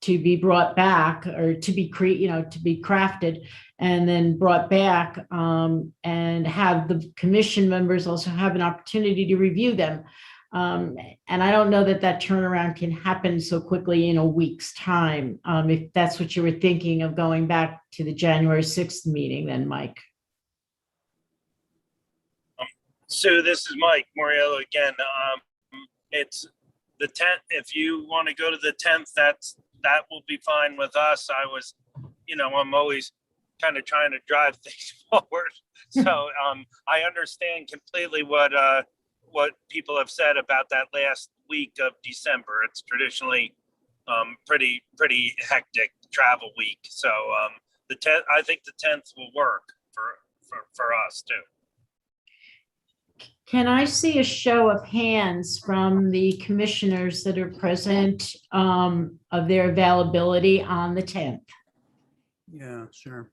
[SPEAKER 1] to be brought back or to be crafted and then brought back, and have the commission members also have an opportunity to review them. And I don't know that turnaround can happen so quickly in a week's time. If that's what you were thinking of going back to the January 6th meeting, then Mike.
[SPEAKER 16] So this is Mike Moriello again. It's the 10th. If you want to go to the 10th, that will be fine with us. I'm always kind of trying to drive things forward. So I understand completely what people have said about that last week of December. It's traditionally pretty hectic travel week. So the 10th, I think the 10th will work for us too.
[SPEAKER 1] Can I see a show of hands from the commissioners that are present of their availability on the 10th?
[SPEAKER 4] Yeah, sure.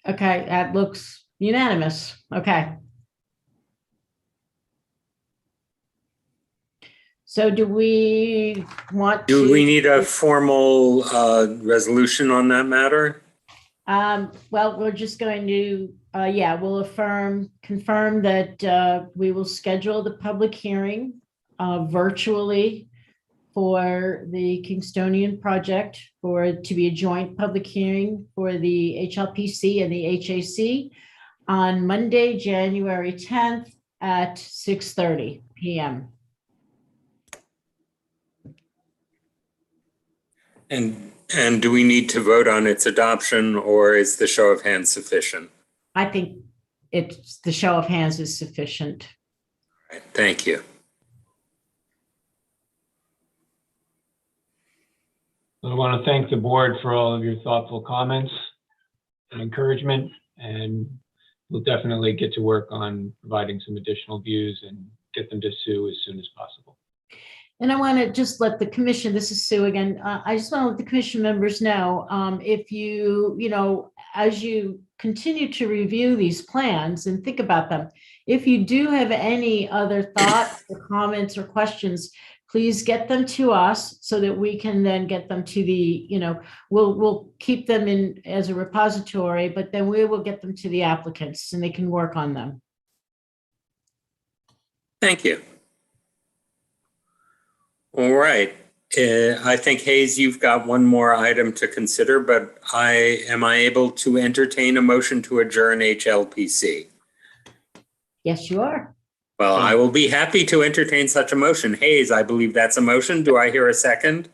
[SPEAKER 1] Okay, that looks unanimous. Okay. So do we want to?
[SPEAKER 7] Do we need a formal resolution on that matter?
[SPEAKER 1] Well, we're just going to, we'll confirm that we will schedule the public hearing virtually for the Kingstonian project for it to be a joint public hearing for the HLPC and the HAC on Monday, January 10th at 6:30 PM.
[SPEAKER 7] And do we need to vote on its adoption, or is the show of hands sufficient?
[SPEAKER 1] I think the show of hands is sufficient.
[SPEAKER 7] All right, thank you.
[SPEAKER 14] I want to thank the board for all of your thoughtful comments and encouragement, and we'll definitely get to work on providing some additional views and get them to Sue as soon as possible.
[SPEAKER 1] And I want to just let the commission, this is Sue again, I just want to let the commission members know, if as you continue to review these plans and think about them, if you do have any other thoughts or comments or questions, please get them to us so that we can then get them to the, we'll keep them in as a repository, but then we will get them to the applicants and they can work on them.
[SPEAKER 7] Thank you. All right. I think, Hayes, you've got one more item to consider, but am I able to entertain a motion to adjourn HLPC?
[SPEAKER 1] Yes, you are.
[SPEAKER 7] Well, I will be happy to entertain such a motion. Hayes, I believe that's a motion. Do I hear a second?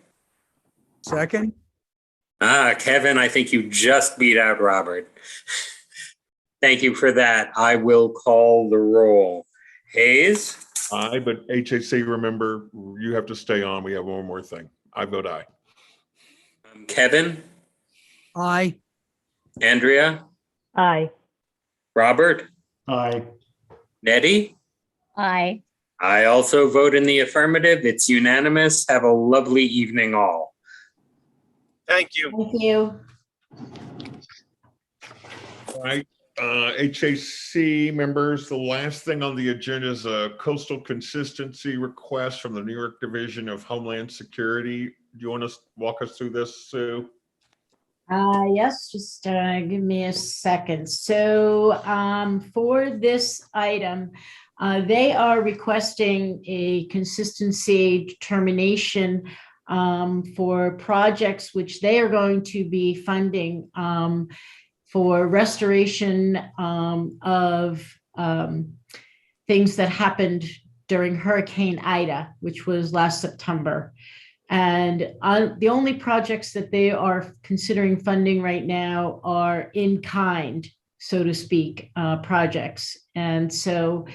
[SPEAKER 4] Second?
[SPEAKER 7] Kevin, I think you just beat out Robert. Thank you for that. I will call the roll. Hayes?
[SPEAKER 2] Aye, but HAC, remember, you have to stay on. We have one more thing. I vote aye.
[SPEAKER 7] Kevin?
[SPEAKER 4] Aye.
[SPEAKER 7] Andrea?
[SPEAKER 8] Aye.
[SPEAKER 7] Robert?
[SPEAKER 9] Aye.
[SPEAKER 7] Nettie?
[SPEAKER 5] Aye.
[SPEAKER 7] I also vote in the affirmative. It's unanimous. Have a lovely evening all.
[SPEAKER 16] Thank you.
[SPEAKER 1] Thank you.
[SPEAKER 2] All right, HAC members, the last thing on the agenda is a coastal consistency request from the New York Division of Homeland Security. Do you want to walk us through this, Sue?
[SPEAKER 1] Yes, just give me a second. So for this item, they are requesting a consistency determination for projects which they are going to be funding for restoration of things that happened during Hurricane Ida, which was last September. And the only projects that they are considering funding right now are in kind, so to speak, projects. And so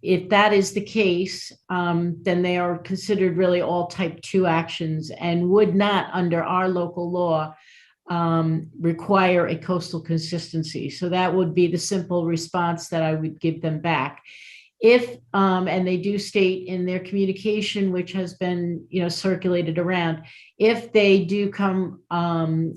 [SPEAKER 1] if that is the case, then they are considered really all type 2 actions and would not, under our local law, require a coastal consistency. So that would be the simple response that I would give them back. If, and they do state in their communication, which has been, circulated around, if they do come,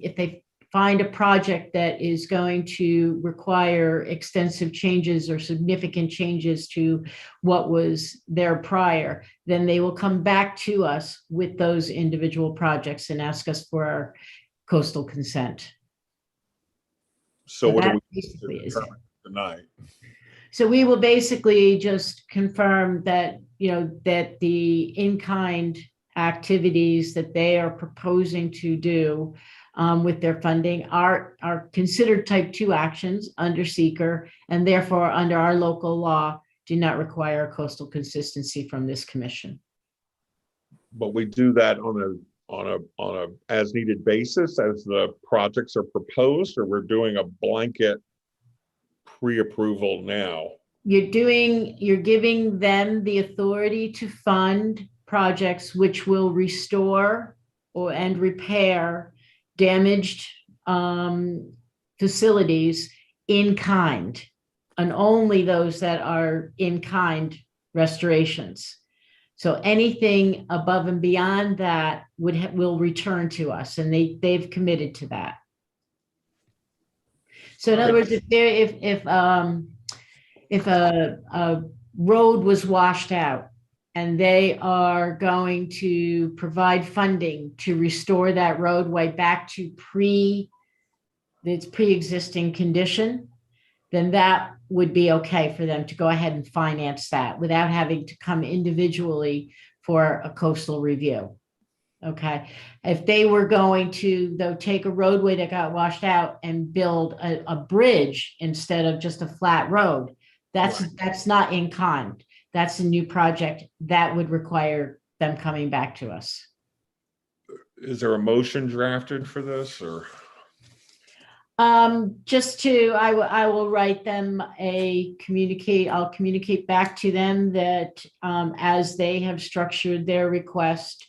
[SPEAKER 1] if they find a project that is going to require extensive changes or significant changes to what was there prior, then they will come back to us with those individual projects and ask us for our coastal consent.
[SPEAKER 2] So what
[SPEAKER 1] that
[SPEAKER 2] do we
[SPEAKER 1] basically is it.
[SPEAKER 2] tonight?
[SPEAKER 1] So we will basically just confirm that, that the in-kind activities that they are proposing to do with their funding are considered type 2 actions under seeker, and therefore under our local law do not require a coastal consistency from this commission.
[SPEAKER 2] But we do that on a as needed basis as the projects are proposed, or we're doing a blanket pre-approval now?
[SPEAKER 1] You're giving them the authority to fund projects which will restore and repair damaged facilities in kind, and only those that are in kind restorations. So anything above and beyond that will return to us, and they've committed to that. So in other words, if a road was washed out and they are going to provide funding to restore that roadway back to its pre-existing condition, then that would be okay for them to go ahead and finance that without having to come individually for a coastal review. Okay, if they were going to, though, take a roadway that got washed out and build a bridge instead of just a flat road, that's not in kind. That's a new project that would require them coming back to us.
[SPEAKER 2] Is there a motion drafted for this, or?
[SPEAKER 1] Just to, I will write them I'll communicate back to them that, as they have structured their request,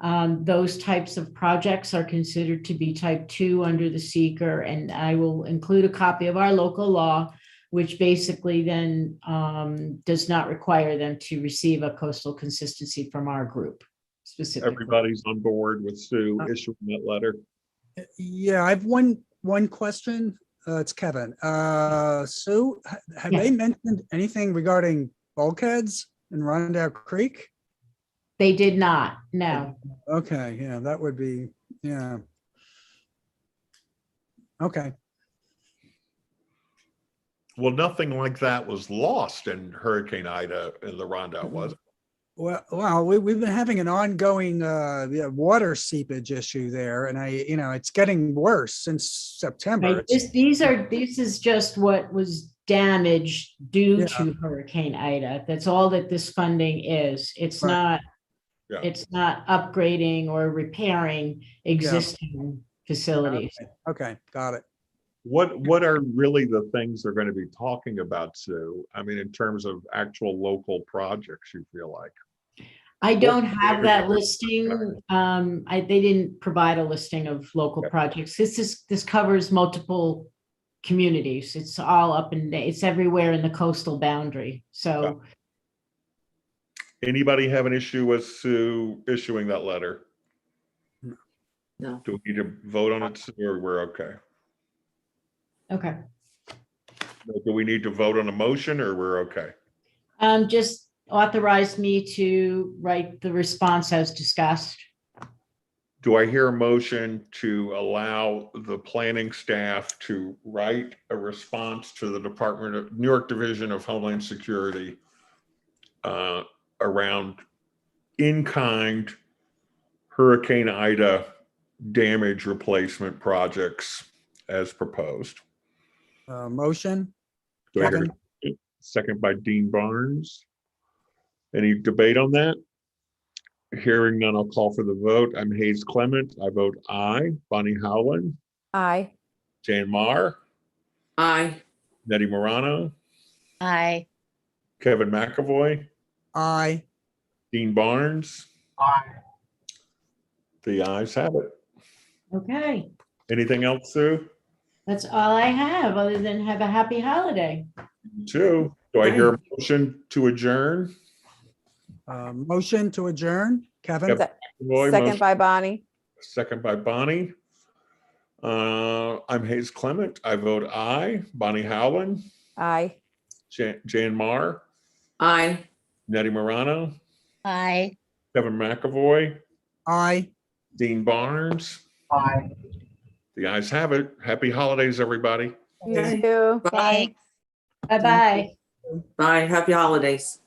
[SPEAKER 1] those types of projects are considered to be type 2 under the seeker, and I will include a copy of our local law, which basically then does not require them to receive a coastal consistency from our group specifically.
[SPEAKER 2] Everybody's on board with Sue issuing that letter.
[SPEAKER 4] Yeah, I have one question. It's Kevin. Sue, have they mentioned anything regarding bulkheads in Rondout Creek?
[SPEAKER 1] They did not, no.
[SPEAKER 4] Okay, yeah, that would be, yeah. Okay.
[SPEAKER 2] Well, nothing like that was lost in Hurricane Ida in the Rondout, was it?
[SPEAKER 4] Well, we've been having an ongoing water seepage issue there, and it's getting worse since September.
[SPEAKER 1] Right. This is just what was damaged due to Hurricane Ida. That's all that this funding is. It's not.
[SPEAKER 2] Yeah.
[SPEAKER 1] It's not upgrading or repairing existing facilities.
[SPEAKER 4] Okay, got it.
[SPEAKER 2] What are really the things they're going to be talking about, Sue? I mean, in terms of actual local projects, you feel like?
[SPEAKER 1] I don't have that listing. They didn't provide a listing of local projects. This covers multiple communities. It's all it's everywhere in the coastal boundary. So.
[SPEAKER 2] Anybody have an issue with Sue issuing that letter?
[SPEAKER 13] No.
[SPEAKER 2] Do we need to vote on it, Sue, or we're okay?
[SPEAKER 1] Okay.
[SPEAKER 2] Do we need to vote on a motion, or we're okay?
[SPEAKER 1] Just authorize me to write the response as discussed.
[SPEAKER 2] Do I hear a motion to allow the planning staff to write a response to the New York Division of Homeland Security around in-kind Hurricane Ida damage replacement projects as proposed?
[SPEAKER 4] Motion.
[SPEAKER 2] Do I hear a second by Dean Barnes? Any debate on that? Hearing none, I'll call for the vote. I'm Hayes Clement. I vote aye. Bonnie Howland.
[SPEAKER 3] Aye.
[SPEAKER 2] Jane Marr.
[SPEAKER 13] Aye.
[SPEAKER 2] Nettie Morano.
[SPEAKER 5] Aye.
[SPEAKER 2] Kevin McAvoy.
[SPEAKER 4] Aye.
[SPEAKER 2] Dean Barnes.
[SPEAKER 17] Aye.
[SPEAKER 2] The ayes have it.
[SPEAKER 1] Okay.
[SPEAKER 2] Anything else, Sue?
[SPEAKER 1] That's all I have, other than have a happy holiday.
[SPEAKER 2] You too. Do I hear a motion to adjourn?
[SPEAKER 4] Motion to adjourn. Kevin?
[SPEAKER 3] Second by Bonnie.
[SPEAKER 2] Second by Bonnie. I'm Hayes Clement. I vote aye. Bonnie Howland.
[SPEAKER 3] Aye.
[SPEAKER 2] Jan Marr.
[SPEAKER 13] Aye.
[SPEAKER 2] Nettie Morano.
[SPEAKER 5] Aye.
[SPEAKER 2] Kevin McAvoy.
[SPEAKER 4] Aye.
[SPEAKER 2] Dean Barnes.
[SPEAKER 17] Aye.
[SPEAKER 2] The ayes have it. Happy holidays, everybody.
[SPEAKER 3] You too.
[SPEAKER 5] Bye.
[SPEAKER 1] Bye-bye.
[SPEAKER 13] Bye. Happy holidays.